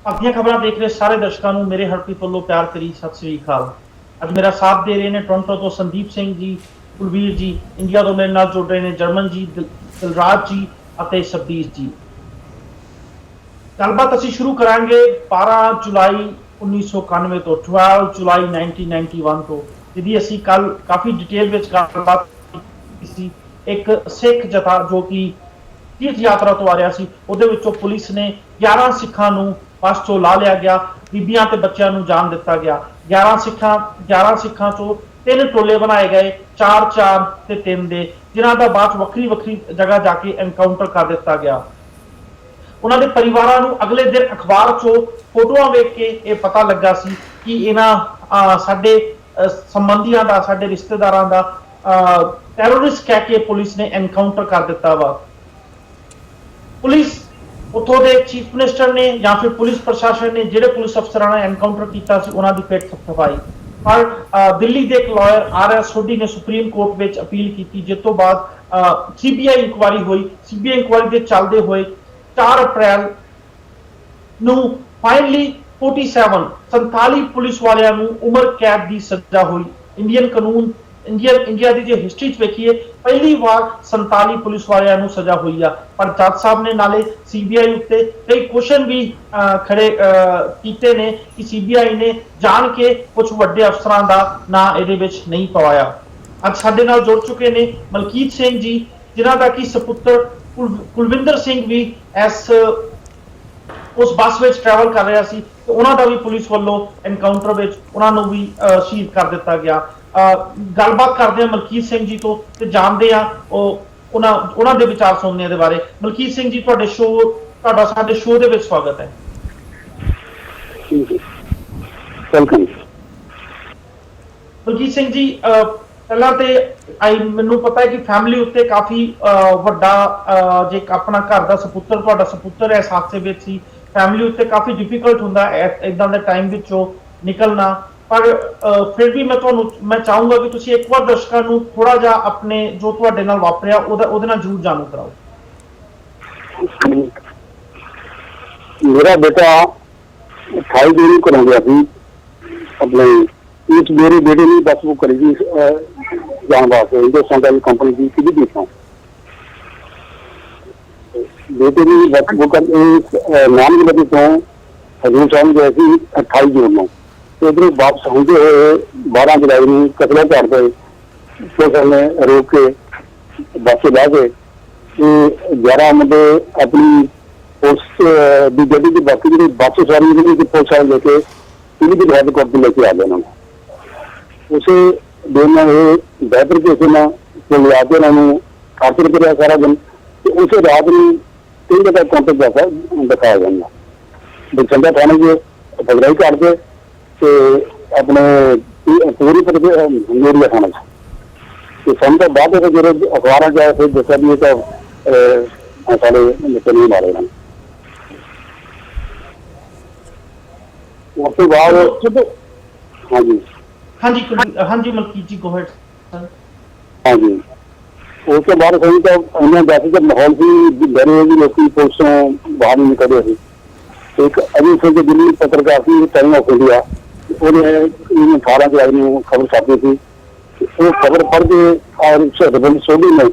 ਆਪਣੀਆਂ ਖਬਰਾਂ ਦੇਖ ਰਹੇ ਸਾਰੇ ਦਰਸ਼ਕਾਂ ਨੂੰ ਮੇਰੇ ਹਰਪ੍ਰੀਤ ਵੱਲੋਂ ਪਿਆਰ ਭਰੀ ਸਤਿ ਸ੍ਰੀ ਅਕਾਲ। ਅੱਜ ਮੇਰਾ ਸਾਥ ਦੇ ਰਹੇ ਨੇ ਟੋਰਾਂਟੋ ਤੋਂ ਸੰਦੀਪ ਸਿੰਘ ਜੀ, ਕੁਲਵੀਰ ਜੀ, ਇੰਡੀਆ ਤੋਂ ਮੇਰੇ ਨਾਲ ਜੁੜ ਰਹੇ ਨੇ ਜਰਮਨ ਜੀ, ਦਿਲਰਾਜ ਜੀ ਅਤੇ ਸ਼ਬਦੀਸ਼ ਜੀ। ਗੱਲਬਾਤ ਅਸੀਂ ਸ਼ੁਰੂ ਕਰਾਂਗੇ 12 ਜੁਲਾਈ 1991 ਤੋਂ 12 ਜੁਲਾਈ 1991 ਤੋਂ, ਜਿਹਦੀ ਅਸੀਂ ਕੱਲ ਕਾਫੀ ਡਿਟੇਲ ਵਿੱਚ ਗੱਲਬਾਤ ਕੀਤੀ ਸੀ। ਇੱਕ ਸਿੱਖ ਜਥਾ ਜੋ ਕਿ ਤੀਰਥ ਯਾਤਰਾ ਤੋਂ ਆ ਰਿਹਾ ਸੀ, ਉਹਦੇ ਵਿੱਚੋਂ ਪੁਲਿਸ ਨੇ 11 ਸਿੱਖਾਂ ਨੂੰ ਬੱਸ ਚੋਂ ਲਾ ਲਿਆ ਗਿਆ, ਬੀਬੀਆਂ ਤੇ ਬੱਚਿਆਂ ਨੂੰ ਜਾਨ ਦਿੱਤਾ ਗਿਆ। 11 ਸਿੱਖਾਂ ਚੋਂ 3 ਟੋਲੇ ਬਣਾਏ ਗਏ, 4 ਤੇ 3 ਦੇ, ਜਿਨ੍ਹਾਂ ਦਾ ਬਾਅਦ ਵੱਖਰੀ ਵੱਖਰੀ ਜਗ੍ਹਾ ਜਾ ਕੇ ਐਨਕਾਊਂਟਰ ਕਰ ਦਿੱਤਾ ਗਿਆ। ਉਹਨਾਂ ਦੇ ਪਰਿਵਾਰਾਂ ਨੂੰ ਅਗਲੇ ਦਿਨ ਅਖਬਾਰ 'ਚੋਂ ਫੋਟੋਆਂ ਵੇਖ ਕੇ ਇਹ ਪਤਾ ਲੱਗਾ ਸੀ ਕਿ ਇਹਨਾਂ ਸਾਡੇ ਸੰਬੰਧੀਆਂ ਦਾ, ਸਾਡੇ ਰਿਸ਼ਤੇਦਾਰਾਂ ਦਾ ਟੈਰਰਿਸਟ ਕਹਿ ਕੇ ਪੁਲਿਸ ਨੇ ਐਨਕਾਊਂਟਰ ਕਰ ਦਿੱਤਾ ਵਾ। ਪੁਲਿਸ ਉੱਥੋਂ ਦੇ ਚੀਫ ਮਿਨਿਸਟਰ ਨੇ ਜਾਂ ਫਿਰ ਪੁਲਿਸ ਪ੍ਰਸ਼ਾਸਨ ਨੇ ਜਿਹੜੇ ਪੁਲਿਸ ਅਫਸਰਾਂ ਨੇ ਐਨਕਾਊਂਟਰ ਕੀਤਾ ਸੀ ਉਹਨਾਂ ਦੀ ਪਿੱਠ ਥਪਥਪਾਈ। ਪਰ ਦਿੱਲੀ ਦੇ ਇੱਕ ਲਾਇਰ ਆਰ.ਐਸ. ਸੋਢੀ ਨੇ ਸੁਪਰੀਮ ਕੋਰਟ ਵਿੱਚ ਅਪੀਲ ਕੀਤੀ, ਜਿਸ ਤੋਂ ਬਾਅਦ ਸੀਬੀਆਈ ਇਨਕੁਆਇਰੀ ਹੋਈ। ਸੀਬੀਆਈ ਇਨਕੁਆਇਰੀ ਦੇ ਚੱਲਦੇ ਹੋਏ 4 ਅਪ੍ਰੈਲ ਨੂੰ ਫਾਈਨਲੀ 47 ਪੁਲਿਸ ਵਾਲਿਆਂ ਨੂੰ ਉਮਰ ਕੈਦ ਦੀ ਸਜ਼ਾ ਹੋਈ। ਇੰਡੀਆ ਦੀ ਜੇ ਹਿਸਟਰੀ 'ਚ ਵੇਖੀਏ ਪਹਿਲੀ ਵਾਰ 47 ਪੁਲਿਸ ਵਾਲਿਆਂ ਨੂੰ ਸਜ਼ਾ ਹੋਈ ਆ। ਪਰ ਜੱਜ ਸਾਹਿਬ ਨੇ ਨਾਲੇ ਸੀਬੀਆਈ ਉੱਤੇ ਕਈ ਕੁਐਸਚਨ ਵੀ ਖੜੇ ਕੀਤੇ ਨੇ ਕਿ ਸੀਬੀਆਈ ਨੇ ਜਾਣ ਕੇ ਕੁਝ ਵੱਡੇ ਅਫਸਰਾਂ ਦਾ ਨਾਂ ਇਹਦੇ ਵਿੱਚ ਨਹੀਂ ਪਵਾਇਆ। ਅੱਜ ਸਾਡੇ ਨਾਲ ਜੁੜ ਚੁੱਕੇ ਨੇ ਮਲਕੀਤ ਸਿੰਘ ਜੀ, ਜਿਨ੍ਹਾਂ ਦਾ ਕਿ ਸਪੁੱਤਰ ਕੁਲਵਿੰਦਰ ਸਿੰਘ ਵੀ ਉਸ ਬੱਸ ਵਿੱਚ ਟਰੈਵਲ ਕਰ ਰਿਹਾ ਸੀ, ਤੇ ਉਹਨਾਂ ਦਾ ਵੀ ਪੁਲਿਸ ਵੱਲੋਂ ਐਨਕਾਊਂਟਰ ਵਿੱਚ ਉਹਨਾਂ ਨੂੰ ਵੀ ਸ਼ਹੀਦ ਕਰ ਦਿੱਤਾ ਗਿਆ। ਗੱਲਬਾਤ ਕਰਦੇ ਹਾਂ ਮਲਕੀਤ ਸਿੰਘ ਜੀ ਤੋਂ ਤੇ ਜਾਣਦੇ ਆ ਉਹਨਾਂ ਦੇ ਵਿਚਾਰ ਸੁਣਨੇ ਦੇ ਬਾਰੇ। ਮਲਕੀਤ ਸਿੰਘ ਜੀ, ਤੁਹਾਡਾ ਸਾਡੇ ਸ਼ੋਅ ਦੇ ਵਿੱਚ ਸਵਾਗਤ ਹੈ। ਮਲਕੀਤ ਸਿੰਘ ਜੀ, ਪਹਿਲਾਂ ਤੇ ਮੈਨੂੰ ਪਤਾ ਹੈ ਕਿ ਫੈਮਿਲੀ ਉੱਤੇ ਕਾਫੀ ਵੱਡਾ ਜੇ ਆਪਣਾ ਘਰ ਦਾ ਸਪੁੱਤਰ, ਤੁਹਾਡਾ ਸਪੁੱਤਰ ਇਸ ਹਾਦਸੇ ਵਿੱਚ ਸੀ, ਫੈਮਿਲੀ ਉੱਤੇ ਕਾਫੀ ਡਿਫਿਕਲਟ ਹੁੰਦਾ ਇਦਾਂ ਦੇ ਟਾਈਮ ਵਿੱਚੋਂ ਨਿਕਲਣਾ। ਪਰ ਫਿਰ ਵੀ ਮੈਂ ਚਾਹੂੰਗਾ ਕਿ ਤੁਸੀਂ ਇੱਕ ਵਾਰ ਦਰਸ਼ਕਾਂ ਨੂੰ ਥੋੜਾ ਜਿਹਾ ਆਪਣੇ ਜੋ ਤੁਹਾਡੇ ਨਾਲ ਵਾਪਰਿਆ ਉਹਦੇ ਨਾਲ ਜ਼ਰੂਰ ਜਾਣੂ ਕਰਾਓ। ਮੇਰਾ ਬੇਟਾ 28 ਜੂਨ ਨੂੰ ਘਰੋਂ ਗਿਆ ਸੀ, ਆਪਣੇ ਇਸ ਮੇਰੀ ਬੇਟੇ ਨੇ ਬੱਸ ਬੁੱਕ ਕਰੀ ਸੀ ਜਾਣ ਵਾਸਤੇ ਹਿੰਦੁਸਤਾਨ ਦੀ ਕੰਪਨੀ ਦੀ ਕਿਹਦੀ ਦੇਖਾਂ। ਬੇਟੇ ਦੀ ਬੱਸ ਬੁੱਕ ਨਾਮ ਦੇ ਤੋਂ ਹਜੂਰ ਸਾਹਿਬ ਗਏ ਸੀ 28 ਜੂਨ ਨੂੰ, ਤੇ ਉਧਰੋਂ ਵਾਪਸ ਹੁੰਦੇ ਹੋਏ 12 ਜੁਲਾਈ ਨੂੰ ਕਤਲਾ ਕਰਦੇ ਪੁਲਿਸ ਨੇ ਰੋਕ ਕੇ ਬੱਸ ਲਾ ਕੇ ਤੇ 11 ਮੁੰਡੇ ਆਪਣੀ ਪੁਲਿਸ ਦੀ ਗੱਡੀ ਦੀ ਬਾਕੀ ਜਿਹੜੀ ਬੱਸ ਸਾਰੀ ਜਿਹੜੀ ਪੁਲਿਸ ਵਾਲੇ ਲੈ ਕੇ ਇਹਦੀ ਹੈਡਕੁਆਟਰ ਤੇ ਲੈ ਕੇ ਆ ਗਏ ਉਹਨਾਂ ਨੂੰ। ਉਸੇ ਦਿਨ ਇਹ ਬੈਟਰ ਕੇਸ ਨਾਲ ਲਿਆ ਕੇ ਉਹਨਾਂ ਨੂੰ ਕਾਰਪੋਰੇਟ ਕਰਿਆ ਸਾਰਾ ਦਿਨ, ਤੇ ਉਸੇ ਰਾਤ ਨੂੰ 3 ਵਜੇ ਤੱਕ ਕਾਉਂਟਰ ਦਿਖਾਇਆ ਜਾਂਦਾ ਬਠਿੰਡਾ ਥਾਣੇ 'ਚ ਫਗੜਾਈ ਕਰਦੇ ਤੇ ਆਪਣੇ ਪੂਰੀ ਮੇਰੀਆ ਥਾਣੇ 'ਚ। ਤੇ ਸਾਨੂੰ ਤਾਂ ਬਾਅਦ ਵਿੱਚ ਜਦੋਂ ਅਖਬਾਰਾਂ 'ਚ ਆਇਆ ਫਿਰ ਦੱਸਿਆ ਵੀ ਇਹ ਤਾਂ ਸਾਡੇ ਨਿਕਲ ਨਹੀਂ ਮਾਰੇ ਇਹਨਾਂ ਨੇ। ਉਸ ਤੋਂ ਬਾਅਦ ਹਾਂਜੀ ਮਲਕੀਤ ਜੀ, ਗੋ ਹੈਡ। ਹਾਂਜੀ, ਉਸ ਤੋਂ ਬਾਅਦ ਸਹੀ ਤਾਂ ਉਹਨਾਂ ਵੈਸੇ ਤਾਂ ਮਾਹੌਲ ਸੀ ਡਰੇ ਵੀ, ਲੋਕੀ ਪੁਲਿਸ ਤੋਂ ਬਾਹਰ ਨਹੀਂ ਨਿਕਲਦੇ ਸੀ। ਇੱਕ ਅਜੀਤ ਸਿੰਘ ਦਿੱਲੀ ਪੱਤਰਕਾਰ ਸੀ ਟਾਈਮ ਆਫ ਇੰਡੀਆ, ਉਹਨੇ 18 ਜੁਲਾਈ ਨੂੰ ਖਬਰ ਛਾਪੀ ਸੀ। ਉਹ ਖਬਰ ਪੜ੍ਹ ਕੇ ਔਰ ਸੋਢੀ ਨੇ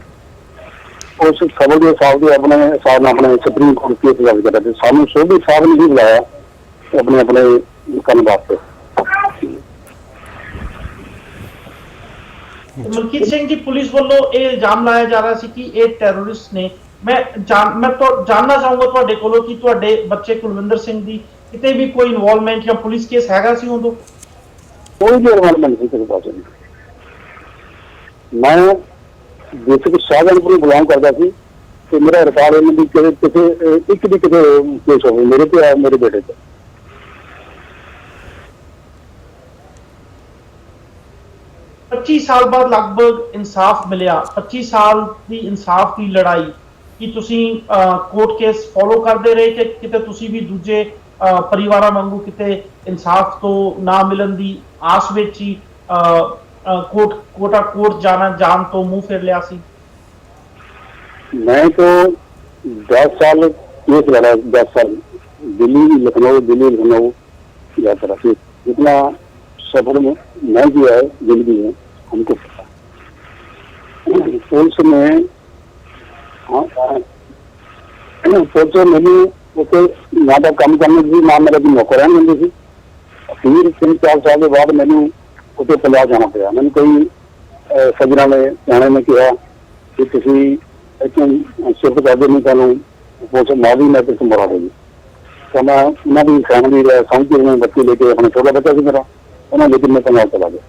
ਉਸ ਖਬਰ ਦੇ ਹਿਸਾਬ ਦੇ ਆਪਣੇ ਹਿਸਾਬ ਨਾਲ ਆਪਣੇ ਸੁਪਰੀਮ ਕੋਰਟ ਕੇਸ ਦਰਜ ਕਰਿਆ, ਤੇ ਸਾਨੂੰ ਸੋਢੀ ਸਾਹਿਬ ਨੇ ਹੀ ਬੁਲਾਇਆ ਆਪਣੇ ਕੰਮ ਵਾਸਤੇ। ਮਲਕੀਤ ਸਿੰਘ ਜੀ, ਪੁਲਿਸ ਵੱਲੋਂ ਇਹ ਇਲਜ਼ਾਮ ਲਾਇਆ ਜਾ ਰਿਹਾ ਸੀ ਕਿ ਇਹ ਟੈਰਰਿਸਟ ਨੇ। ਮੈਂ ਜਾਣਨਾ ਚਾਹੂੰਗਾ ਤੁਹਾਡੇ ਕੋਲੋਂ ਕਿ ਤੁਹਾਡੇ ਬੱਚੇ ਕੁਲਵਿੰਦਰ ਸਿੰਘ ਦੀ ਕਿਤੇ ਵੀ ਕੋਈ ਇਨਵੋਲਵਮੈਂਟ ਜਾਂ ਪੁਲਿਸ ਕੇਸ ਹੈਗਾ ਸੀ ਉਦੋਂ? ਕੋਈ ਵੀ ਇਨਵੋਲਵਮੈਂਟ ਨਹੀਂ ਕਿਸੇ ਪਾਸੇ। ਮੈਂ ਬੇਸਿਕ ਸ਼ਾਹਜਹਾਨਪੁਰ ਨੂੰ ਬਿਲੋਂਗ ਕਰਦਾ ਸੀ, ਤੇ ਮੇਰਾ ਰਿਕਾਰਡ ਇਹਨਾਂ ਦੀ ਕਿਸੇ ਇੱਕ ਵੀ ਕਿਤੇ ਕੇਸ ਹੋਵੇ ਮੇਰੇ ਤੇ ਆ ਮੇਰੇ ਬੇਟੇ ਤੇ। 25 ਸਾਲ ਬਾਅਦ ਲਗਭਗ ਇਨਸਾਫ ਮਿਲਿਆ। 25 ਸਾਲ ਦੀ ਇਨਸਾਫ ਦੀ ਲੜਾਈ, ਕਿ ਤੁਸੀਂ ਕੋਰਟ ਕੇਸ ਫੋਲੋ ਕਰਦੇ ਰਹੇ ਕਿ ਕਿਤੇ ਤੁਸੀਂ ਵੀ ਦੂਜੇ ਪਰਿਵਾਰਾਂ ਵਾਂਗੂ ਕਿਤੇ ਇਨਸਾਫ ਤੋਂ ਨਾ ਮਿਲਣ ਦੀ ਆਸ ਵਿੱਚ ਹੀ ਕੋਰਟ ਜਾਣ ਤੋਂ ਮੂੰਹ ਫੇਰ ਲਿਆ ਸੀ? मैं तो 10 साल केस लड़ा, 10 साल दिल्ली लखनऊ यात्रा से इतना सफर में मैं किया है जिंदगी में, हमको पता। पुलिस में पुलिस मैंने उसे यहाँ तक काम करने की ना मेरा भी नौकरियां मिलती थी। फिर 3-4 साल के बाद मैंने उसे पंजाब जाना पड़ा। मैंने कई सजना ने जाने में कहा कि तुम इतने सिर्फ करते नहीं, तुम पुलिस मार दी, मैं तुम मरा देगी। तो मैं उन्होंने फैमिली समझ के मैं बच्चे लेके, अपना छोटा बच्चा भी मेरा, उन्होंने लेकिन मैं पंजाब चला गया।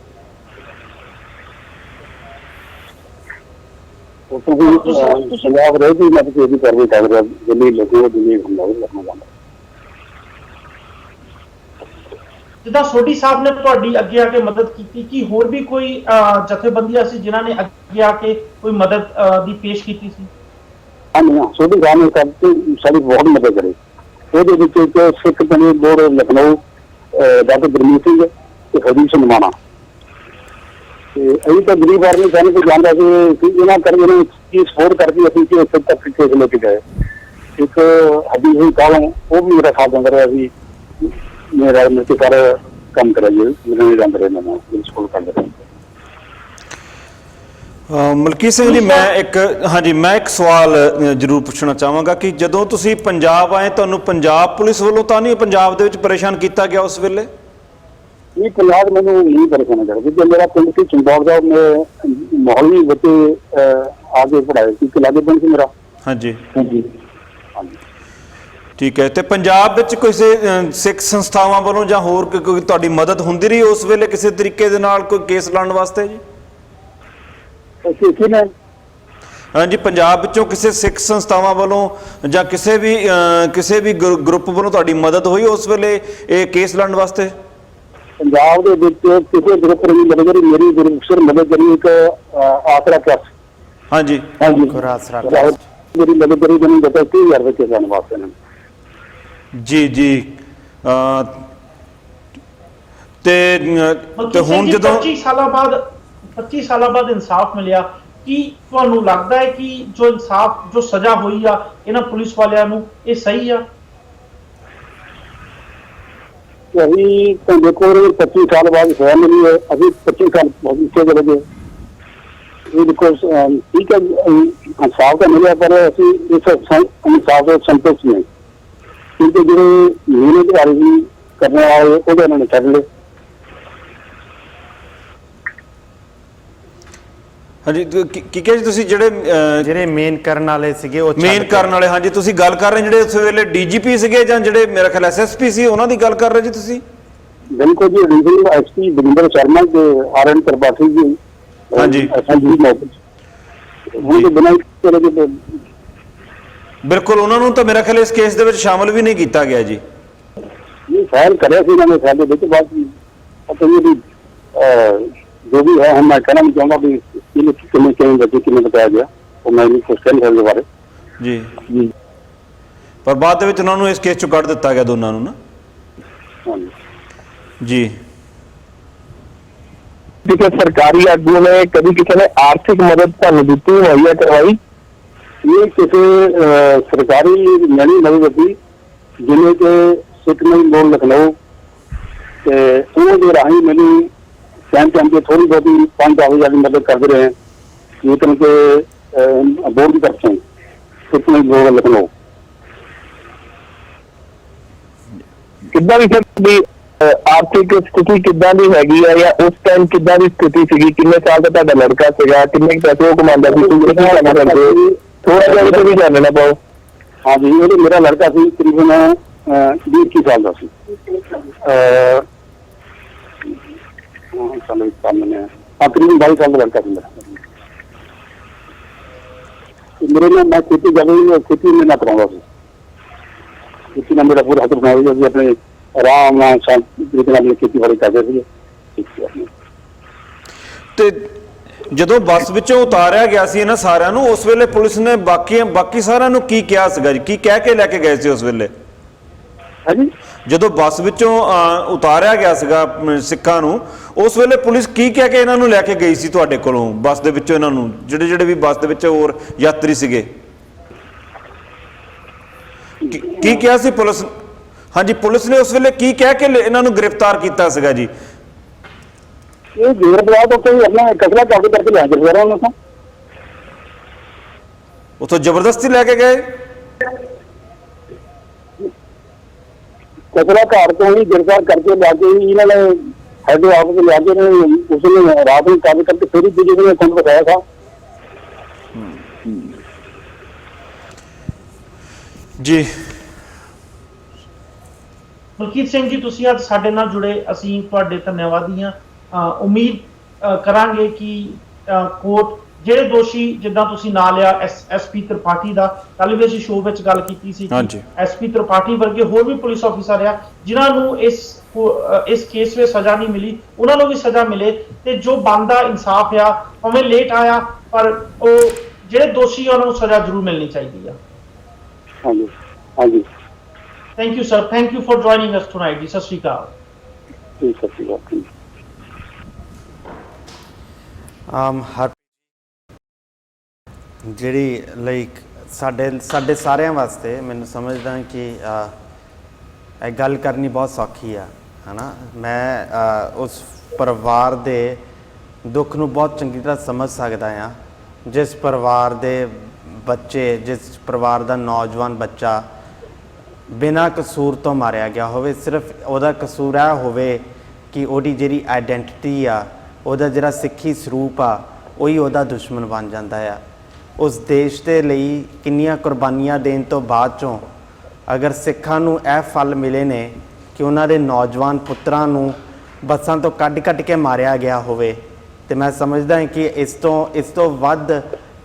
पंजाब रह गई, मैं तो कार्रवाई कर रहा, दिल्ली लखनऊ, दिल्ली लखनऊ जाना। ਜਿੱਦਾਂ ਸੋਢੀ ਸਾਹਿਬ ਨੇ ਤੁਹਾਡੀ ਅੱਗੇ ਆ ਕੇ ਮਦਦ ਕੀਤੀ, ਕਿ ਹੋਰ ਵੀ ਕੋਈ ਜਥੇਬੰਦੀਆਂ ਸੀ ਜਿਨ੍ਹਾਂ ਨੇ ਅੱਗੇ ਆ ਕੇ ਕੋਈ ਮਦਦ ਦੀ ਪੇਸ਼ ਕੀਤੀ ਸੀ? ਹਾਂਜੀ ਹਾਂ, ਸੋਢੀ ਸਾਹਿਬ ਨੇ ਸਾਡੀ ਬਹੁਤ ਮਦਦ ਕਰੀ। ਉਹਦੇ ਵਿੱਚ ਇੱਕ ਸਿੱਖ ਪੰਜੇ ਬੋਰਡ ਲਖਨਊ ਡਾਕਟਰ ਗੁਰਮੀਤ ਸਿੰਘ ਤੇ ਹਰੀ ਸਿੰਘ ਮਾਣਾ, ਤੇ ਅਸੀਂ ਤਾਂ ਗਰੀਬ ਆਦਮੀ ਸਾਨੂੰ ਕੋਈ ਜਾਣਦਾ ਸੀ, ਇਹਨਾਂ ਕਰਕੇ ਇਹਨਾਂ ਦੀ ਸਪੋਰਟ ਕਰਕੇ ਅਸੀਂ ਕਿ ਇੱਥੇ ਤੱਕ ਕੇਸ ਲੈ ਕੇ ਗਏ। ਇੱਕ ਹਰੀ ਸਿੰਘ ਕਾਲੋਂ ਉਹ ਵੀ ਮੇਰਾ ਸਾਥ ਦਿੰਦਾ ਰਿਹਾ ਸੀ, ਮੇਰਾ ਮਿਲ ਕੇ ਸਾਰਾ ਕੰਮ ਕਰਿਆ ਜੀ, ਮੈਨੂੰ ਜਾਂਦੇ ਰਹੇ ਮੈਂ ਸਪੋਰਟ ਕਰਦੇ ਰਹੇ। ਮਲਕੀਤ ਸਿੰਘ ਜੀ, ਮੈਂ ਇੱਕ ਸਵਾਲ ਜ਼ਰੂਰ ਪੁੱਛਣਾ ਚਾਹਾਂਗਾ ਕਿ ਜਦੋਂ ਤੁਸੀਂ ਪੰਜਾਬ ਆਏ, ਤੁਹਾਨੂੰ ਪੰਜਾਬ ਪੁਲਿਸ ਵੱਲੋਂ ਤਾਂ ਨਹੀਂ ਪੰਜਾਬ ਦੇ ਵਿੱਚ ਪਰੇਸ਼ਾਨ ਕੀਤਾ ਗਿਆ ਉਸ ਵੇਲੇ? ਨਹੀਂ, ਪੰਜਾਬ ਮੈਨੂੰ ਨਹੀਂ ਪਰੇਸ਼ਾਨ ਕਰਦਾ ਕਿਉਂਕਿ ਮੇਰਾ ਪਿੰਡ ਸੀ ਚੰਦੌੜ ਦਾ, ਮਾਹੌਲ ਵੀ ਬੱਚੇ ਆ ਕੇ ਪੜ੍ਹਾਏ ਸੀ ਕਿ ਲਾਗੇ ਪਿੰਡ ਸੀ ਮੇਰਾ। ਹਾਂਜੀ ਹਾਂਜੀ ਹਾਂਜੀ, ਠੀਕ ਹੈ। ਤੇ ਪੰਜਾਬ ਵਿੱਚ ਕਿਸੇ ਸਿੱਖ ਸੰਸਥਾਵਾਂ ਵੱਲੋਂ ਜਾਂ ਹੋਰ ਕੋਈ ਤੁਹਾਡੀ ਮਦਦ ਹੁੰਦੀ ਰਹੀ ਉਸ ਵੇਲੇ ਕਿਸੇ ਤਰੀਕੇ ਦੇ ਨਾਲ, ਕੋਈ ਕੇਸ ਲੜਨ ਵਾਸਤੇ ਜੀ? ਹਾਂਜੀ, ਪੰਜਾਬ ਵਿੱਚੋਂ ਕਿਸੇ ਸਿੱਖ ਸੰਸਥਾਵਾਂ ਵੱਲੋਂ ਜਾਂ ਕਿਸੇ ਵੀ ਗਰੁੱਪ ਵੱਲੋਂ ਤੁਹਾਡੀ ਮਦਦ ਹੋਈ ਉਸ ਵੇਲੇ ਇਹ ਕੇਸ ਲੜਨ ਵਾਸਤੇ? ਪੰਜਾਬ ਦੇ ਵਿੱਚ ਕਿਸੇ ਗਰੁੱਪ ਨੇ ਮਦਦ ਕਰੀ, ਮੇਰੀ ਗਰੁੱਪ ਸਿਰ ਮਦਦ ਕਰੀ, ਇੱਕ ਆਸਰਾ ਟਰੱਸਟ। ਹਾਂਜੀ ਹਾਂਜੀ, ਮੇਰੀ ਮਦਦ ਕਰੀ, ਮੈਨੂੰ ਬਤਾ 30,000 ਰੁਪਏ ਕੇਸ ਲੜਨ ਵਾਸਤੇ ਨੇ। ਜੀ ਜੀ, ਤੇ ਹੁਣ ਜਦੋਂ 25 ਸਾਲਾਂ ਬਾਅਦ ਇਨਸਾਫ ਮਿਲਿਆ, ਕੀ ਤੁਹਾਨੂੰ ਲੱਗਦਾ ਹੈ ਕਿ ਜੋ ਸਜ਼ਾ ਹੋਈ ਆ ਇਹਨਾਂ ਪੁਲਿਸ ਵਾਲਿਆਂ ਨੂੰ, ਇਹ ਸਹੀ ਆ? ਅਸੀਂ ਤਾਂ ਦੇਖੋ 25 ਸਾਲ ਬਾਅਦ ਸਜ਼ਾ ਮਿਲੀ ਹੈ, ਅਸੀਂ 25 ਸਾਲ ਪਿੱਛੇ ਚਲੇ ਗਏ। ਇਹ ਦੇਖੋ ਠੀਕ ਹੈ, ਇਨਸਾਫ ਤਾਂ ਮਿਲਿਆ, ਪਰ ਅਸੀਂ ਇਸ ਇਨਸਾਫ ਤੋਂ ਸੰਤੁਸ਼ਟ ਨਹੀਂ, ਕਿਉਂਕਿ ਜਿਹੜੇ ਮਿਹਨਤਕਾਰੀ ਵੀ ਕਰਨ ਵਾਲੇ ਉਹਦੇ ਇਹਨਾਂ ਨੇ ਛੱਡ ਲਏ। ਹਾਂਜੀ, ਕੀ ਕਿਹਾ ਜੀ ਤੁਸੀਂ? ਜਿਹੜੇ ਮੇਨ ਕਰਨ ਵਾਲੇ ਸੀਗੇ, ਉਹ ਮੇਨ ਕਰਨ ਵਾਲੇ, ਹਾਂਜੀ, ਤੁਸੀਂ ਗੱਲ ਕਰ ਰਹੇ ਜਿਹੜੇ ਉਸ ਵੇਲੇ ਡੀਜੀਪੀ ਸੀਗੇ ਜਾਂ ਜਿਹੜੇ ਮੇਰਾ ਖਿਆਲ ਐਸਐਸਪੀ ਸੀ, ਉਹਨਾਂ ਦੀ ਗੱਲ ਕਰ ਰਹੇ ਜੀ ਤੁਸੀਂ? ਬਿਲਕੁਲ ਜੀ, ਡੀਜੀਪੀ ਐਸਪੀ ਬਰਿੰਦਰ ਸ਼ਰਮਾ ਤੇ ਆਰਐਨ ਤਰਪਾਠੀ ਜੀ। ਹਾਂਜੀ, ਬਿਲਕੁਲ, ਉਹਨਾਂ ਨੂੰ ਤਾਂ ਮੇਰਾ ਖਿਆਲ ਇਸ ਕੇਸ ਦੇ ਵਿੱਚ ਸ਼ਾਮਲ ਵੀ ਨਹੀਂ ਕੀਤਾ ਗਿਆ ਜੀ। ਫਾਇਲ ਕਰਿਆ ਸੀ ਇਹਨਾਂ ਨੇ ਸਾਡੇ ਵਿੱਚ, ਬਾਅਦ जो भी है हम मैं कहना नहीं चाहूँगा भी किन्हें बताया गया, और मैं नहीं कुछ कहने के बारे जी जी, पर बाद ਦੇ ਵਿੱਚ ਉਹਨਾਂ ਨੂੰ ਇਸ ਕੇਸ ਚੋਂ ਕੱਢ ਦਿੱਤਾ ਗਿਆ ਦੋਨਾਂ ਨੂੰ ਨਾ। ਜੀ ਠੀਕ ਹੈ, ਸਰਕਾਰੀ ਆਗੂ ਨੇ ਕਦੀ ਕਿਸੇ ਨੇ ਆਰਥਿਕ ਮਦਦ ਤੁਹਾਨੂੰ ਦਿੱਤੀ, ਮੁਹੱਈਆ ਕਰਵਾਈ? ਇਹ ਕਿਸੇ ਸਰਕਾਰੀ ਨਹੀਂ ਮਦਦ ਦਿੱਤੀ, ਜਿਵੇਂ ਕਿ ਸਿੱਖ ਨਹੀਂ ਬੋਲ ਲਖਨਊ, ਤੇ ਉਹਦੇ ਰਾਹੀਂ ਮੈਨੂੰ टाइम पे थोड़ी बहुत 5-10 हज़ार की मदद करते रहे, लेकिन के बोर्ड की तरफ से कितने लोग लखनऊ किदा भी आर्थिक स्थिति किदा दी हैगी है, या उस टाइम किदा दी स्थिति सीगी? कितने साल का तुहाडा लड़का सीगा, कितने पैसे वो कमांदा सी, थोड़ा जिहा भी जानना पाओ। हाँ जी, ये मेरा लड़का सी तकरीबन 20-21 साल का सी, तकरीबन 22 साल का लड़का थी मेरे में। मैं खेती खेती में ना कराऊंगा, खेती में मेरा पूरा हाथ बनाया, अपने आराम अपनी खेती बाड़ी करते थे। ਤੇ ਜਦੋਂ ਬੱਸ ਵਿੱਚੋਂ ਉਤਾਰਿਆ ਗਿਆ ਸੀ ਇਹਨਾਂ ਸਾਰਿਆਂ ਨੂੰ, ਉਸ ਵੇਲੇ ਪੁਲਿਸ ਨੇ ਬਾਕੀ ਸਾਰਿਆਂ ਨੂੰ ਕੀ ਕਿਹਾ ਸੀਗਾ ਜੀ? ਕੀ ਕਹਿ ਕੇ ਲੈ ਕੇ ਗਏ ਸੀ ਉਸ ਵੇਲੇ? ਹਾਂਜੀ, ਜਦੋਂ ਬੱਸ ਵਿੱਚੋਂ ਉਤਾਰਿਆ ਗਿਆ ਸੀਗਾ ਸਿੱਖਾਂ ਨੂੰ, ਉਸ ਵੇਲੇ ਪੁਲਿਸ ਕੀ ਕਹਿ ਕੇ ਇਹਨਾਂ ਨੂੰ ਲੈ ਕੇ ਗਈ ਸੀ ਤੁਹਾਡੇ ਕੋਲੋਂ ਬੱਸ ਦੇ ਵਿੱਚੋਂ? ਇਹਨਾਂ ਨੂੰ ਜਿਹੜੇ ਵੀ ਬੱਸ ਦੇ ਵਿੱਚ ਹੋਰ ਯਾਤਰੀ ਸੀਗੇ, ਕੀ ਕਿਹਾ ਸੀ ਪੁਲਿਸ? ਹਾਂਜੀ, ਪੁਲਿਸ ਨੇ ਉਸ ਵੇਲੇ ਕੀ ਕਹਿ ਕੇ ਇਹਨਾਂ ਨੂੰ ਗ੍ਰਿਫਤਾਰ ਕੀਤਾ ਸੀਗਾ ਜੀ? ਇਹ ਜੇਰ ਬਲਾਦ ਉੱਤੇ ਹੀ ਆਪਣਾ ਕਤਲਾ ਕਾਬੂ ਕਰਕੇ ਲੈ ਕੇ ਗਿਆ ਉਹਨਾਂ ਤੋਂ। ਉੱਥੋਂ ਜ਼ਬਰਦਸਤੀ ਲੈ ਕੇ ਗਏ? ਕਤਲਾ ਘਰ ਤੋਂ ਹੀ ਗ੍ਰਿਫਤਾਰ ਕਰਕੇ ਲੈ ਕੇ ਇਹਨਾਂ ਨੇ ਹੈਡ ਆਫਿਸ ਲੈ ਕੇ ਉਸਨੇ ਰਾਤ ਨੂੰ ਕਾਬੂ ਕਰਕੇ ਫਿਰ ਦੂਜੇ ਦਿਨ ਤੁਹਾਨੂੰ ਬਤਾਇਆ था। ਜੀ ਮਲਕੀਤ ਸਿੰਘ ਜੀ, ਤੁਸੀਂ ਅੱਜ ਸਾਡੇ ਨਾਲ ਜੁੜੇ, ਅਸੀਂ ਤੁਹਾਡੇ ਧੰਨਵਾਦੀ ਹਾਂ। ਉਮੀਦ ਕਰਾਂਗੇ ਕਿ ਕੋਰਟ ਜਿਹੜੇ ਦੋਸ਼ੀ, ਜਿੱਦਾਂ ਤੁਸੀਂ ਨਾਂ ਲਿਆ ਐਸਪੀ ਤ੍ਰਿਪਾਠੀ ਦਾ, ਕੱਲ ਵੀ ਅਸੀਂ ਸ਼ੋਅ ਵਿੱਚ ਗੱਲ ਕੀਤੀ ਸੀ ਕਿ ਐਸਪੀ ਤ੍ਰਿਪਾਠੀ ਵਰਗੇ ਹੋਰ ਵੀ ਪੁਲਿਸ ਆਫੀਸਰ ਆ ਜਿਨ੍ਹਾਂ ਨੂੰ ਇਸ ਕੇਸ ਵਿੱਚ ਸਜ਼ਾ ਨਹੀਂ ਮਿਲੀ, ਉਹਨਾਂ ਨੂੰ ਵੀ ਸਜ਼ਾ ਮਿਲੇ ਤੇ ਜੋ ਬਣਦਾ ਇਨਸਾਫ ਆ, ਭਾਵੇਂ ਲੇਟ ਆਇਆ ਪਰ ਉਹ ਜਿਹੜੇ ਦੋਸ਼ੀ ਉਹਨਾਂ ਨੂੰ ਸਜ਼ਾ ਜ਼ਰੂਰ ਮਿਲਣੀ ਚਾਹੀਦੀ ਆ। ਹਾਂਜੀ ਹਾਂਜੀ, thank you sir, thank you for joining us tonight ਜੀ। ਸਤਿ ਸ਼੍ਰੀ ਅਕਾਲ। ਠੀਕ ਹੈ, ਠੀਕ ਹੈ। ਹਰ ਜਿਹੜੀ ਲਾਈਕ ਸਾਡੇ ਸਾਰਿਆਂ ਵਾਸਤੇ ਮੈਨੂੰ ਸਮਝਦਾ ਕਿ ਇਹ ਗੱਲ ਕਰਨੀ ਬਹੁਤ ਸੌਖੀ ਆ, ਹੈ ਨਾ। ਮੈਂ ਉਸ ਪਰਿਵਾਰ ਦੇ ਦੁੱਖ ਨੂੰ ਬਹੁਤ ਚੰਗੀ ਤਰ੍ਹਾਂ ਸਮਝ ਸਕਦਾ ਹਾਂ। ਜਿਸ ਪਰਿਵਾਰ ਦੇ ਬੱਚੇ, ਜਿਸ ਪਰਿਵਾਰ ਦਾ ਨੌਜਵਾਨ ਬੱਚਾ ਬਿਨਾਂ ਕਸੂਰ ਤੋਂ ਮਾਰਿਆ ਗਿਆ ਹੋਵੇ, ਸਿਰਫ ਉਹਦਾ ਕਸੂਰ ਇਹ ਹੋਵੇ ਕਿ ਉਹਦੀ ਜਿਹੜੀ ਆਈਡੈਂਟੀਟੀ ਆ, ਉਹਦਾ ਜਿਹੜਾ ਸਿੱਖੀ ਸਰੂਪ ਆ, ਉਹੀ ਉਹਦਾ ਦੁਸ਼ਮਣ ਬਣ ਜਾਂਦਾ ਆ। ਉਸ ਦੇਸ਼ ਦੇ ਲਈ ਕਿੰਨੀਆਂ ਕੁਰਬਾਨੀਆਂ ਦੇਣ ਤੋਂ ਬਾਅਦ ਚੋਂ ਅਗਰ ਸਿੱਖਾਂ ਨੂੰ ਇਹ ਫਲ ਮਿਲੇ ਨੇ ਕਿ ਉਹਨਾਂ ਦੇ ਨੌਜਵਾਨ ਪੁੱਤਰਾਂ ਨੂੰ ਬੱਸਾਂ ਤੋਂ ਕੱਢ ਕੇ ਮਾਰਿਆ ਗਿਆ ਹੋਵੇ, ਤੇ ਮੈਂ ਸਮਝਦਾ ਹਾਂ ਕਿ ਇਸ ਤੋਂ ਵੱਧ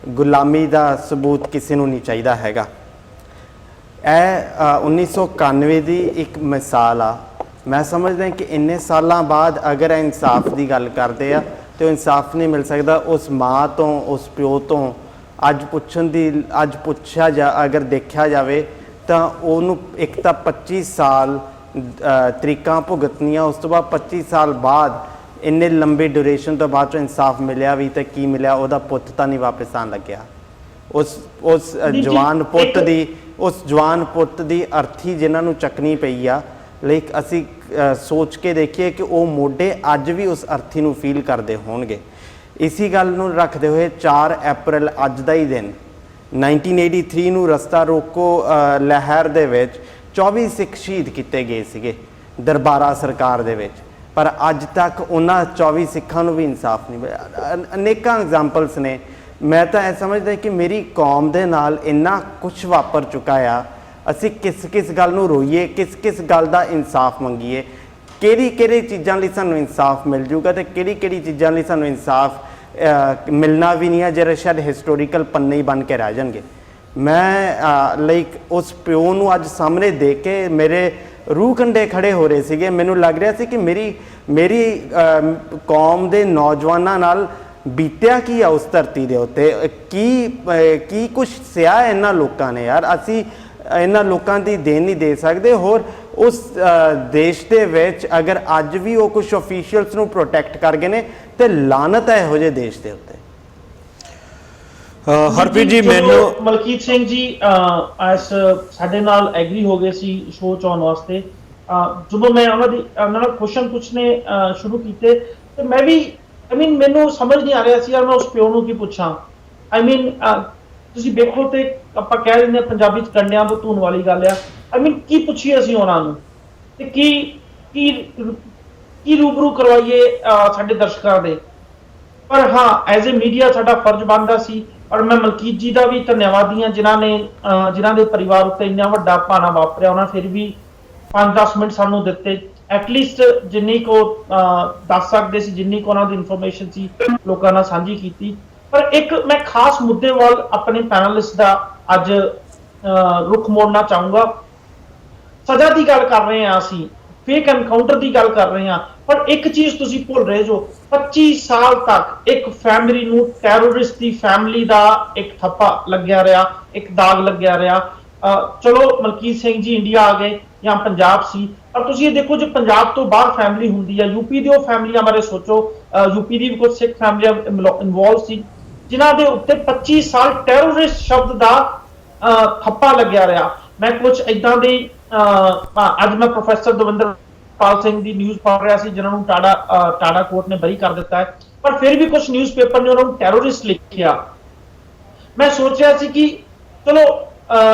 ਗੁਲਾਮੀ ਦਾ ਸਬੂਤ ਕਿਸੇ ਨੂੰ ਨਹੀਂ ਚਾਹੀਦਾ ਹੈਗਾ। ਇਹ 1991 ਦੀ ਇੱਕ ਮਿਸਾਲ ਆ। ਮੈਂ ਸਮਝਦਾ ਕਿ ਇੰਨੇ ਸਾਲਾਂ ਬਾਅਦ ਅਗਰ ਇਨਸਾਫ ਦੀ ਗੱਲ ਕਰਦੇ ਆ ਤੇ ਉਹ ਇਨਸਾਫ ਨਹੀਂ ਮਿਲ ਸਕਦਾ। ਉਸ ਮਾਂ ਤੋਂ, ਉਸ ਪਿਓ ਤੋਂ ਅੱਜ ਪੁੱਛਿਆ ਅਗਰ ਦੇਖਿਆ ਜਾਵੇ ਤਾਂ ਉਹਨੂੰ ਇੱਕ ਤਾਂ 25 ਸਾਲ ਤਰੀਕਾਂ ਭੁਗਤਣੀਆਂ, ਉਸ ਤੋਂ ਬਾਅਦ 25 ਸਾਲ ਬਾਅਦ ਇੰਨੇ ਲੰਬੇ ਡਿਊਰੇਸ਼ਨ ਤੋਂ ਬਾਅਦ 'ਚੋਂ ਇਨਸਾਫ ਮਿਲਿਆ ਵੀ ਤਾਂ ਕੀ ਮਿਲਿਆ? ਉਹਦਾ ਪੁੱਤ ਤਾਂ ਨਹੀਂ ਵਾਪਸ ਆਉਣ ਲੱਗਿਆ। ਉਸ ਜਵਾਨ ਪੁੱਤ ਦੀ ਅਰਥੀ ਜਿਨ੍ਹਾਂ ਨੂੰ ਚੱਕਣੀ ਪਈ ਆ। ਲਾਈਕ ਅਸੀਂ ਸੋਚ ਕੇ ਦੇਖੀਏ ਕਿ ਉਹ ਮੋਢੇ ਅੱਜ ਵੀ ਉਸ ਅਰਥੀ ਨੂੰ ਫੀਲ ਕਰਦੇ ਹੋਣਗੇ। ਇਸੀ ਗੱਲ ਨੂੰ ਰੱਖਦੇ ਹੋਏ 4 ਅਪ੍ਰੈਲ ਅੱਜ ਦਾ ਹੀ ਦਿਨ 1983 ਨੂੰ ਰਸਤਾ ਰੋਕੋ ਲਹਿਰ ਦੇ ਵਿੱਚ 24 ਸਿੱਖ ਸ਼ਹੀਦ ਕੀਤੇ ਗਏ ਸੀਗੇ ਦਰਬਾਰਾ ਸਰਕਾਰ ਦੇ ਵਿੱਚ, ਪਰ ਅੱਜ ਤੱਕ ਉਹਨਾਂ 24 ਸਿੱਖਾਂ ਨੂੰ ਵੀ ਇਨਸਾਫ ਨਹੀਂ ਮਿਲਿਆ। ਅਨੇਕਾਂ ਐਗਜ਼ਾਮਪਲਸ ਨੇ। ਮੈਂ ਤਾਂ ਇਹ ਸਮਝਦਾ ਕਿ ਮੇਰੀ ਕੌਮ ਦੇ ਨਾਲ ਇੰਨਾ ਕੁਝ ਵਾਪਰ ਚੁੱਕਾ ਆ, ਅਸੀਂ ਕਿਸ ਗੱਲ ਨੂੰ ਰੋਈਏ, ਕਿਸ ਗੱਲ ਦਾ ਇਨਸਾਫ ਮੰਗੀਏ, ਕਿਹੜੀ ਚੀਜ਼ਾਂ ਲਈ ਸਾਨੂੰ ਇਨਸਾਫ ਮਿਲ ਜੂਗਾ ਤੇ ਕਿਹੜੀ ਚੀਜ਼ਾਂ ਲਈ ਸਾਨੂੰ ਇਨਸਾਫ ਮਿਲਣਾ ਵੀ ਨਹੀਂ ਹੈ, ਜਿਹੜੇ ਸ਼ਾਇਦ ਹਿਸਟੋਰੀਕਲ ਪੰਨੇ ਹੀ ਬਣ ਕੇ ਰਹਿ ਜਾਣਗੇ। ਮੈਂ ਲਾਈਕ ਉਸ ਪਿਓ ਨੂੰ ਅੱਜ ਸਾਹਮਣੇ ਦੇਖ ਕੇ ਮੇਰੇ ਰੂਹ ਕੰਢੇ ਖੜੇ ਹੋ ਰਹੇ ਸੀਗੇ। ਮੈਨੂੰ ਲੱਗ ਰਿਹਾ ਸੀ ਕਿ ਮੇਰੀ ਕੌਮ ਦੇ ਨੌਜਵਾਨਾਂ ਨਾਲ ਬੀਤਿਆ ਕੀ ਆ ਉਸ ਧਰਤੀ ਦੇ ਉੱਤੇ, ਕੀ ਕੁਛ ਸਿਆ ਇਹਨਾਂ ਲੋਕਾਂ ਨੇ। ਯਾਰ ਅਸੀਂ ਇਹਨਾਂ ਲੋਕਾਂ ਦੀ ਦੇਣ ਨਹੀਂ ਦੇ ਸਕਦੇ। ਹੋਰ ਉਸ ਦੇਸ਼ ਦੇ ਵਿੱਚ ਅਗਰ ਅੱਜ ਵੀ ਉਹ ਕੁਛ ਅਫੀਸ਼ੀਅਲਸ ਨੂੰ ਪ੍ਰੋਟੈਕਟ ਕਰ ਗਏ ਨੇ ਤੇ ਲਾਨਤ ਹੈ ਇਹੋ ਜਿਹੇ ਦੇਸ਼ ਦੇ ਉੱਤੇ। ਹਰਪ੍ਰੀਤ ਜੀ, ਮੈਨੂੰ ਮਲਕੀਤ ਸਿੰਘ ਜੀ ਸਾਡੇ ਨਾਲ ਐਗਰੀ ਹੋ ਗਏ ਸੀ ਸ਼ੋਅ 'ਚ ਆਉਣ ਵਾਸਤੇ। ਜਦੋਂ ਮੈਂ ਉਹਨਾਂ ਨਾਲ ਕੁਐਸਚਨ ਪੁੱਛਣੇ ਸ਼ੁਰੂ ਕੀਤੇ ਤੇ ਮੈਂ ਵੀ ਮੈਨੂੰ ਸਮਝ ਨਹੀਂ ਆ ਰਿਹਾ ਸੀ ਯਾਰ ਮੈਂ ਉਸ ਪਿਓ ਨੂੰ ਕੀ ਪੁੱਛਾਂ। ਤੁਸੀਂ ਵੇਖੋ ਤੇ ਆਪਾਂ ਕਹਿ ਦਿੰਦੇ ਹਾਂ ਪੰਜਾਬੀ 'ਚ ਕੰਡਿਆਂ ਤੋਂ ਧੂਣ ਵਾਲੀ ਗੱਲ ਆ। ਕੀ ਪੁੱਛੀਏ ਅਸੀਂ ਉਹਨਾਂ ਨੂੰ ਤੇ ਕੀ ਰੂਬਰੂ ਕਰਵਾਈਏ ਸਾਡੇ ਦਰਸ਼ਕਾਂ ਦੇ। ਪਰ ਹਾਂ, ਐਜ਼ ਏ ਮੀਡੀਆ ਸਾਡਾ ਫਰਜ਼ ਬਣਦਾ ਸੀ। ਔਰ ਮੈਂ ਮਲਕੀਤ ਜੀ ਦਾ ਵੀ ਧੰਨਵਾਦੀ ਹਾਂ ਜਿਨ੍ਹਾਂ ਦੇ ਪਰਿਵਾਰ ਉੱਤੇ ਇੰਨਾ ਵੱਡਾ ਭਾਣਾ ਵਾਪਰਿਆ। ਉਹਨਾਂ ਫਿਰ ਵੀ 5-10 ਮਿੰਟ ਸਾਨੂੰ ਦਿੱਤੇ, ਐਟਲੀਸਟ ਜਿੰਨੀ ਕੋ ਦੱਸ ਸਕਦੇ ਸੀ, ਜਿੰਨੀ ਕੋ ਉਹਨਾਂ ਦੀ ਇਨਫੋਰਮੇਸ਼ਨ ਸੀ ਲੋਕਾਂ ਨਾਲ ਸਾਂਝੀ ਕੀਤੀ। ਪਰ ਇੱਕ ਮੈਂ ਖਾਸ ਮੁੱਦੇ ਵੱਲ ਆਪਣੇ ਪੈਨਲਿਸਟ ਦਾ ਅੱਜ ਰੁਖ ਮੋੜਨਾ ਚਾਹੂੰਗਾ। ਸਜ਼ਾ ਦੀ ਗੱਲ ਕਰ ਰਹੇ ਹਾਂ, ਅਸੀਂ ਫੇਕ ਐਨਕਾਊਂਟਰ ਦੀ ਗੱਲ ਕਰ ਰਹੇ ਹਾਂ, ਪਰ ਇੱਕ ਚੀਜ਼ ਤੁਸੀਂ ਭੁੱਲ ਰਹੇ ਜੋ 25 ਸਾਲ ਤੱਕ ਇੱਕ ਫੈਮਿਲੀ ਨੂੰ ਟੈਰਰਿਸਟ ਦੀ ਫੈਮਿਲੀ ਦਾ ਇੱਕ ਥੱਪਾ ਲੱਗਿਆ ਰਿਹਾ, ਇੱਕ ਦਾਗ ਲੱਗਿਆ ਰਿਹਾ। ਚਲੋ ਮਲਕੀਤ ਸਿੰਘ ਜੀ ਇੰਡੀਆ ਆ ਗਏ ਜਾਂ ਪੰਜਾਬ ਸੀ, ਪਰ ਤੁਸੀਂ ਇਹ ਦੇਖੋ ਜੇ ਪੰਜਾਬ ਤੋਂ ਬਾਹਰ ਫੈਮਿਲੀ ਹੁੰਦੀ ਹੈ, ਯੂਪੀ ਦੀ ਉਹ ਫੈਮਿਲੀਆਂ ਬਾਰੇ ਸੋਚੋ। ਯੂਪੀ ਦੀ ਵੀ ਕੁਝ ਸਿੱਖ ਫੈਮਲੀਆਂ ਇਨਵੋਲਵ ਸੀ ਜਿਨ੍ਹਾਂ ਦੇ ਉੱਤੇ 25 ਸਾਲ ਟੈਰਰਿਸਟ ਸ਼ਬਦ ਦਾ ਥੱਪਾ ਲੱਗਿਆ ਰਿਹਾ। ਮੈਂ ਕੁਝ ਇਦਾਂ ਦੇ ਅੱਜ ਮੈਂ ਪ੍ਰੋਫੈਸਰ ਦਵਿੰਦਰਪਾਲ ਸਿੰਘ ਦੀ ਨਿਊਜ਼ ਪੜ੍ਹ ਰਿਹਾ ਸੀ, ਜਿਨ੍ਹਾਂ ਨੂੰ ਟਾਡਾ ਕੋਰਟ ਨੇ ਬਰੀ ਕਰ ਦਿੱਤਾ ਹੈ, ਪਰ ਫਿਰ ਵੀ ਕੁਝ ਨਿਊਜ਼ਪੇਪਰ ਨੇ ਉਹਨਾਂ ਨੂੰ ਟੈਰਰਿਸਟ ਲਿਖਿਆ। ਮੈਂ ਸੋਚ ਰਿਹਾ ਸੀ ਕਿ ਚਲੋ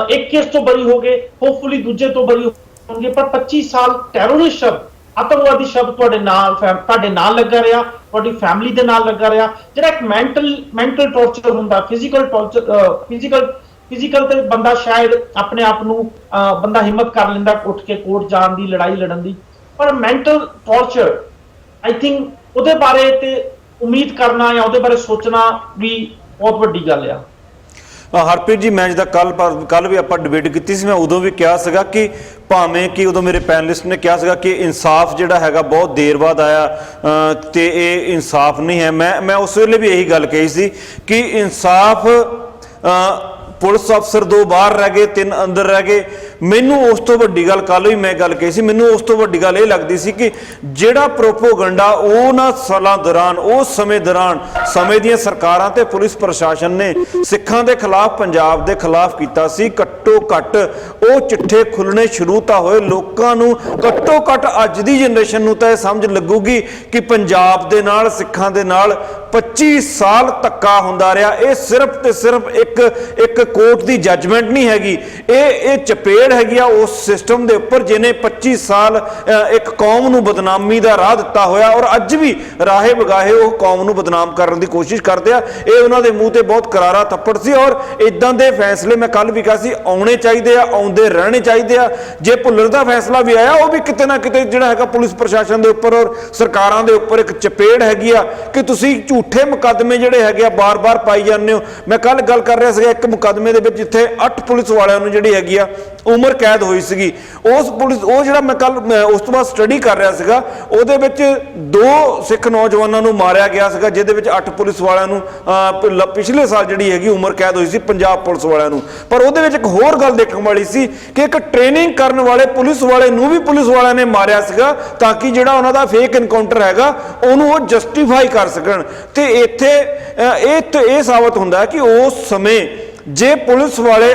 ਇੱਕ ਕੇਸ ਤੋਂ ਬਰੀ ਹੋ ਗਏ, ਹੋਪਫੁਲੀ ਦੂਜੇ ਤੋਂ ਬਰੀ ਹੋਣਗੇ, ਪਰ 25 ਸਾਲ ਟੈਰਰਿਸਟ ਸ਼ਬਦ, ਆਤੰਕਵਾਦੀ ਸ਼ਬਦ ਤੁਹਾਡੇ ਨਾਲ ਲੱਗਾ ਰਿਹਾ, ਤੁਹਾਡੀ ਫੈਮਿਲੀ ਦੇ ਨਾਲ ਲੱਗਾ ਰਿਹਾ। ਜਿਹੜਾ ਇੱਕ ਮੈਂਟਲ ਟੌਰਚਰ ਹੁੰਦਾ, ਫਿਜ਼ੀਕਲ ਤੇ ਬੰਦਾ ਸ਼ਾਇਦ ਆਪਣੇ ਆਪ ਨੂੰ ਬੰਦਾ ਹਿੰਮਤ ਕਰ ਲੈਂਦਾ ਉੱਠ ਕੇ ਕੋਰਟ ਜਾਣ ਦੀ, ਲੜਾਈ ਲੜਨ ਦੀ, ਪਰ ਮੈਂਟਲ ਟੌਰਚਰ ਆਈ ਥਿੰਕ ਉਹਦੇ ਬਾਰੇ ਤੇ ਉਮੀਦ ਕਰਨਾ ਜਾਂ ਉਹਦੇ ਬਾਰੇ ਸੋਚਣਾ ਵੀ ਬਹੁਤ ਵੱਡੀ ਗੱਲ ਆ। ਹਰਪ੍ਰੀਤ ਜੀ, ਮੈਂ ਜਿਹਦਾ ਕੱਲ ਵੀ ਆਪਾਂ ਡਿਬੇਟ ਕੀਤੀ ਸੀ, ਮੈਂ ਉਦੋਂ ਵੀ ਕਿਹਾ ਸੀਗਾ ਕਿ ਭਾਵੇਂ ਕਿ ਉਦੋਂ ਮੇਰੇ ਪੈਨਲਿਸਟ ਨੇ ਕਿਹਾ ਸੀਗਾ ਕਿ ਇਨਸਾਫ ਜਿਹੜਾ ਹੈਗਾ ਬਹੁਤ ਦੇਰ ਬਾਅਦ ਆਇਆ ਤੇ ਇਹ ਇਨਸਾਫ ਨਹੀਂ ਹੈ। ਮੈਂ ਉਸ ਵੇਲੇ ਵੀ ਇਹੀ ਗੱਲ ਕਹੀ ਸੀ ਕਿ ਇਨਸਾਫ ਪੁਲਿਸ ਅਫਸਰ 2 ਬਾਹਰ ਰਹਿ ਗਏ, 3 ਅੰਦਰ ਰਹਿ ਗਏ। ਮੈਨੂੰ ਉਸ ਤੋਂ ਵੱਡੀ ਗੱਲ, ਕੱਲ ਵੀ ਮੈਂ ਗੱਲ ਕਹੀ ਸੀ, ਮੈਨੂੰ ਉਸ ਤੋਂ ਵੱਡੀ ਗੱਲ ਇਹ ਲੱਗਦੀ ਸੀ ਕਿ ਜਿਹੜਾ ਪ੍ਰੋਪੋਗੰਡਾ ਉਹਨਾਂ ਸਾਲਾਂ ਦੌਰਾਨ, ਉਸ ਸਮੇਂ ਦੌਰਾਨ ਸਮੇਂ ਦੀਆਂ ਸਰਕਾਰਾਂ ਤੇ ਪੁਲਿਸ ਪ੍ਰਸ਼ਾਸਨ ਨੇ ਸਿੱਖਾਂ ਦੇ ਖਿਲਾਫ, ਪੰਜਾਬ ਦੇ ਖਿਲਾਫ ਕੀਤਾ ਸੀ, ਘੱਟੋ ਘੱਟ ਉਹ ਚਿੱਠੇ ਖੁੱਲਣੇ ਸ਼ੁਰੂ ਤਾਂ ਹੋਏ। ਲੋਕਾਂ ਨੂੰ ਘੱਟੋ ਘੱਟ ਅੱਜ ਦੀ ਜਨਰੇਸ਼ਨ ਨੂੰ ਤਾਂ ਇਹ ਸਮਝ ਲੱਗੂਗੀ ਕਿ ਪੰਜਾਬ ਦੇ ਨਾਲ, ਸਿੱਖਾਂ ਦੇ ਨਾਲ 25 ਸਾਲ ਧੱਕਾ ਹੁੰਦਾ ਰਿਹਾ। ਇਹ ਸਿਰਫ ਤੇ ਸਿਰਫ ਇੱਕ ਕੋਰਟ ਦੀ ਜੱਜਮੈਂਟ ਨਹੀਂ ਹੈਗੀ, ਇਹ ਚਪੇੜ ਹੈਗੀ ਆ ਉਸ ਸਿਸਟਮ ਦੇ ਉੱਪਰ ਜਿਹਨੇ 25 ਸਾਲ ਇੱਕ ਕੌਮ ਨੂੰ ਬਦਨਾਮੀ ਦਾ ਰਾਹ ਦਿੱਤਾ ਹੋਇਆ, ਔਰ ਅੱਜ ਵੀ ਰਾਹੇ ਬਗਾਹੇ ਉਹ ਕੌਮ ਨੂੰ ਬਦਨਾਮ ਕਰਨ ਦੀ ਕੋਸ਼ਿਸ਼ ਕਰਦੇ ਆ। ਇਹ ਉਹਨਾਂ ਦੇ ਮੂੰਹ ਤੇ ਬਹੁਤ ਕਰਾਰਾ ਥੱਪੜ ਸੀ, ਔਰ ਇਦਾਂ ਦੇ ਫੈਸਲੇ ਮੈਂ ਕੱਲ ਵੀ ਕਿਹਾ ਸੀ ਆਉਣੇ ਚਾਹੀਦੇ ਆ, ਆਉਂਦੇ ਰਹਿਣੇ ਚਾਹੀਦੇ ਆ। ਜੇ ਭੁੱਲਰ ਦਾ ਫੈਸਲਾ ਵੀ ਆਇਆ, ਉਹ ਵੀ ਕਿਤੇ ਨਾ ਕਿਤੇ ਜਿਹੜਾ ਹੈਗਾ ਪੁਲਿਸ ਪ੍ਰਸ਼ਾਸਨ ਦੇ ਉੱਪਰ ਔਰ ਸਰਕਾਰਾਂ ਦੇ ਉੱਪਰ ਇੱਕ ਚਪੇੜ ਹੈਗੀ ਆ ਕਿ ਤੁਸੀਂ ਝੂਠੇ ਮੁਕੱਦਮੇ ਜਿਹੜੇ ਹੈਗੇ ਆ ਬਾਰ-ਬਾਰ ਪਾਈ ਜਾਂਦੇ ਹੋ। ਮੈਂ ਕੱਲ ਗੱਲ ਕਰ ਰਿਹਾ ਸੀਗਾ ਇੱਕ ਮੁਕੱਦਮੇ ਦੇ ਵਿੱਚ ਜਿੱਥੇ 8 ਪੁਲਿਸ ਵਾਲਿਆਂ ਨੂੰ ਜਿਹੜੀ ਹੈਗੀ ਆ ਉਮਰ ਕੈਦ ਹੋਈ ਸੀਗੀ। ਉਹ ਜਿਹੜਾ ਮੈਂ ਕੱਲ ਉਸ ਤੋਂ ਬਾਅਦ ਸਟੱਡੀ ਕਰ ਰਿਹਾ ਸੀਗਾ, ਉਹਦੇ ਵਿੱਚ 2 ਸਿੱਖ ਨੌਜਵਾਨਾਂ ਨੂੰ ਮਾਰਿਆ ਗਿਆ ਸੀਗਾ, ਜਿਹਦੇ ਵਿੱਚ 8 ਪੁਲਿਸ ਵਾਲਿਆਂ ਨੂੰ ਪਿਛਲੇ ਸਾਲ ਜਿਹੜੀ ਹੈਗੀ ਉਮਰ ਕੈਦ ਹੋਈ ਸੀ ਪੰਜਾਬ ਪੁਲਿਸ ਵਾਲਿਆਂ ਨੂੰ। ਪਰ ਉਹਦੇ ਵਿੱਚ ਇੱਕ ਹੋਰ ਗੱਲ ਦੇਖਣ ਵਾਲੀ ਸੀ ਕਿ ਇੱਕ ਟ੍ਰੇਨਿੰਗ ਕਰਨ ਵਾਲੇ ਪੁਲਿਸ ਵਾਲੇ ਨੂੰ ਵੀ ਪੁਲਿਸ ਵਾਲਿਆਂ ਨੇ ਮਾਰਿਆ ਸੀਗਾ ਤਾਂ ਕਿ ਜਿਹੜਾ ਉਹਨਾਂ ਦਾ ਫੇਕ ਇਨਕਾਊਂਟਰ ਹੈਗਾ ਉਹਨੂੰ ਉਹ ਜਸਟੀਫਾਈ ਕਰ ਸਕਣ। ਤੇ ਇੱਥੇ ਇਹ ਸਾਬਤ ਹੁੰਦਾ ਹੈ ਕਿ ਉਸ ਸਮੇਂ ਜੇ ਪੁਲਿਸ ਵਾਲੇ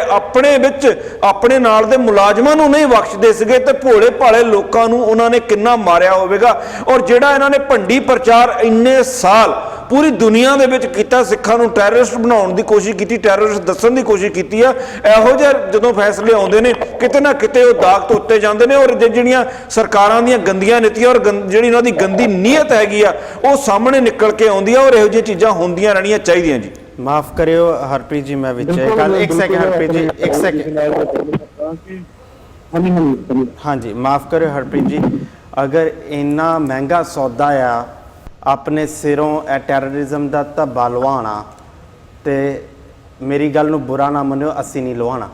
ਆਪਣੇ ਨਾਲ ਦੇ ਮੁਲਾਜ਼ਮਾਂ ਨੂੰ ਨਹੀਂ ਬਖਸ਼ਦੇ ਸੀਗੇ ਤੇ ਭੋਲੇ ਭਾਲੇ ਲੋਕਾਂ ਨੂੰ ਉਹਨਾਂ ਨੇ ਕਿੰਨਾ ਮਾਰਿਆ ਹੋਵੇਗਾ। ਔਰ ਜਿਹੜਾ ਇਹਨਾਂ ਨੇ ਭੰਡੀ ਪ੍ਰਚਾਰ ਇੰਨੇ ਸਾਲ ਪੂਰੀ ਦੁਨੀਆ ਦੇ ਵਿੱਚ ਕੀਤਾ, ਸਿੱਖਾਂ ਨੂੰ ਟੈਰਰਿਸਟ ਬਣਾਉਣ ਦੀ ਕੋਸ਼ਿਸ਼ ਕੀਤੀ, ਟੈਰਰਿਸਟ ਦੱਸਣ ਦੀ ਕੋਸ਼ਿਸ਼ ਕੀਤੀ ਆ, ਇਹੋ ਜਿਹੇ ਜਦੋਂ ਫੈਸਲੇ ਆਉਂਦੇ ਨੇ ਕਿਤੇ ਨਾ ਕਿਤੇ ਉਹ ਦਾਗ ਤੋਂ ਉੱਤੇ ਜਾਂਦੇ ਨੇ। ਔਰ ਜਿਹੜੀਆਂ ਸਰਕਾਰਾਂ ਦੀਆਂ ਗੰਦੀਆਂ ਨੀਤੀਆਂ ਔਰ ਜਿਹੜੀ ਉਹਨਾਂ ਦੀ ਗੰਦੀ ਨੀਅਤ ਹੈਗੀ ਆ ਉਹ ਸਾਹਮਣੇ ਨਿਕਲ ਕੇ ਆਉਂਦੀ ਆ, ਔਰ ਇਹੋ ਜਿਹੀਆਂ ਚੀਜ਼ਾਂ ਹੁੰਦੀਆਂ ਰਹਿਣੀਆਂ ਚਾਹੀਦੀਆਂ ਜੀ। ਮਾਫ ਕਰਿਓ ਹਰਪ੍ਰੀਤ ਜੀ, ਮੈਂ ਵਿੱਚ ਗੱਲ 1 ਸੈਕਿੰਡ ਹਰਪ੍ਰੀਤ ਜੀ, 1 ਸੈਕਿੰਡ। ਹਾਂਜੀ ਮਾਫ ਕਰਿਓ ਹਰਪ੍ਰੀਤ ਜੀ, ਅਗਰ ਇੰਨਾ ਮਹਿੰਗਾ ਸੌਦਾ ਆ ਆਪਣੇ ਸਿਰੋਂ ਇਹ ਟੈਰਰਿਜ਼ਮ ਦਾ ਧੱਬਾ ਲਵਾਉਣਾ, ਤੇ ਮੇਰੀ ਗੱਲ ਨੂੰ ਬੁਰਾ ਨਾ ਮੰਨਿਓ, ਅਸੀਂ ਨਹੀਂ ਲਵਾਉਣਾ।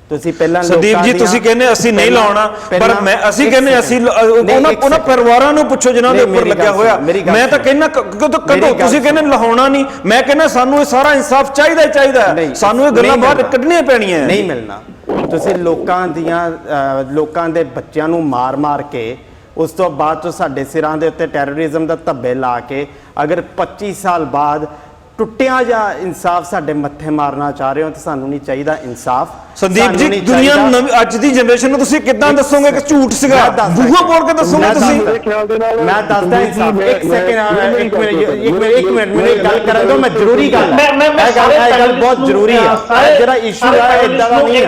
ਤੁਸੀਂ ਪਹਿਲਾਂ ਸੰਦੀਪ ਜੀ ਤੁਸੀਂ ਕਹਿੰਦੇ ਅਸੀਂ ਨਹੀਂ ਲਾਉਣਾ, ਪਰ ਅਸੀਂ ਕਹਿੰਦੇ ਅਸੀਂ ਉਹਨਾਂ ਪਰਿਵਾਰਾਂ ਨੂੰ ਪੁੱਛੋ ਜਿਨ੍ਹਾਂ ਦੇ ਉੱਪਰ ਲੱਗਿਆ ਹੋਇਆ। ਮੈਂ ਤਾਂ ਕਹਿੰਦਾ ਕਦੋਂ ਤੁਸੀਂ ਕਹਿੰਦੇ ਲਾਉਣਾ ਨਹੀਂ, ਮੈਂ ਕਹਿੰਦਾ ਸਾਨੂੰ ਇਹ ਸਾਰਾ ਇਨਸਾਫ ਚਾਹੀਦਾ ਹੀ ਚਾਹੀਦਾ ਹੈ, ਸਾਨੂੰ ਇਹ ਗੱਲਾਂ ਬਾਹਰ ਕੱਢਣੀਆਂ ਪੈਣੀਆਂ। ਨਹੀਂ ਮਿਲਣਾ। ਤੁਸੀਂ ਲੋਕਾਂ ਦੇ ਬੱਚਿਆਂ ਨੂੰ ਮਾਰ ਕੇ ਉਸ ਤੋਂ ਬਾਅਦ ਤੋਂ ਸਾਡੇ ਸਿਰਾਂ ਦੇ ਉੱਤੇ ਟੈਰਰਿਜ਼ਮ ਦਾ ਧੱਬੇ ਲਾ ਕੇ ਅਗਰ 25 ਸਾਲ ਬਾਅਦ ਟੁੱਟਿਆ ਜਾਂ ਇਨਸਾਫ ਸਾਡੇ ਮੱਥੇ ਮਾਰਨਾ ਚਾਹ ਰਹੇ ਹੋ ਤਾਂ ਸਾਨੂੰ ਨਹੀਂ ਚਾਹੀਦਾ ਇਨਸਾਫ। ਸੰਦੀਪ ਜੀ ਦੁਨੀਆ ਨੂੰ ਅੱਜ ਦੀ ਜਨਰੇਸ਼ਨ ਨੂੰ ਤੁਸੀਂ ਕਿੱਦਾਂ ਦੱਸੋਗੇ ਕਿ ਝੂਠ ਸੀਗਾ? ਬੂਹਾ ਬੋਲ ਕੇ ਦੱਸੋਗੇ ਤੁਸੀਂ? ਮੈਂ ਦੱਸਦਾ ਇਨਸਾਫ। 1 ਸੈਕਿੰਡ, 1 ਮਿੰਟ ਮੈਨੂੰ ਗੱਲ ਕਰਨ ਦਿਓ, ਮੈਂ ਜ਼ਰੂਰੀ ਗੱਲ ਇਹ ਗੱਲ ਬਹੁਤ ਜ਼ਰੂਰੀ ਆ। ਜਿਹੜਾ ਇਸ਼ੂ ਹੈ ਇਦਾਂ ਦਾ ਨਹੀਂ ਆ।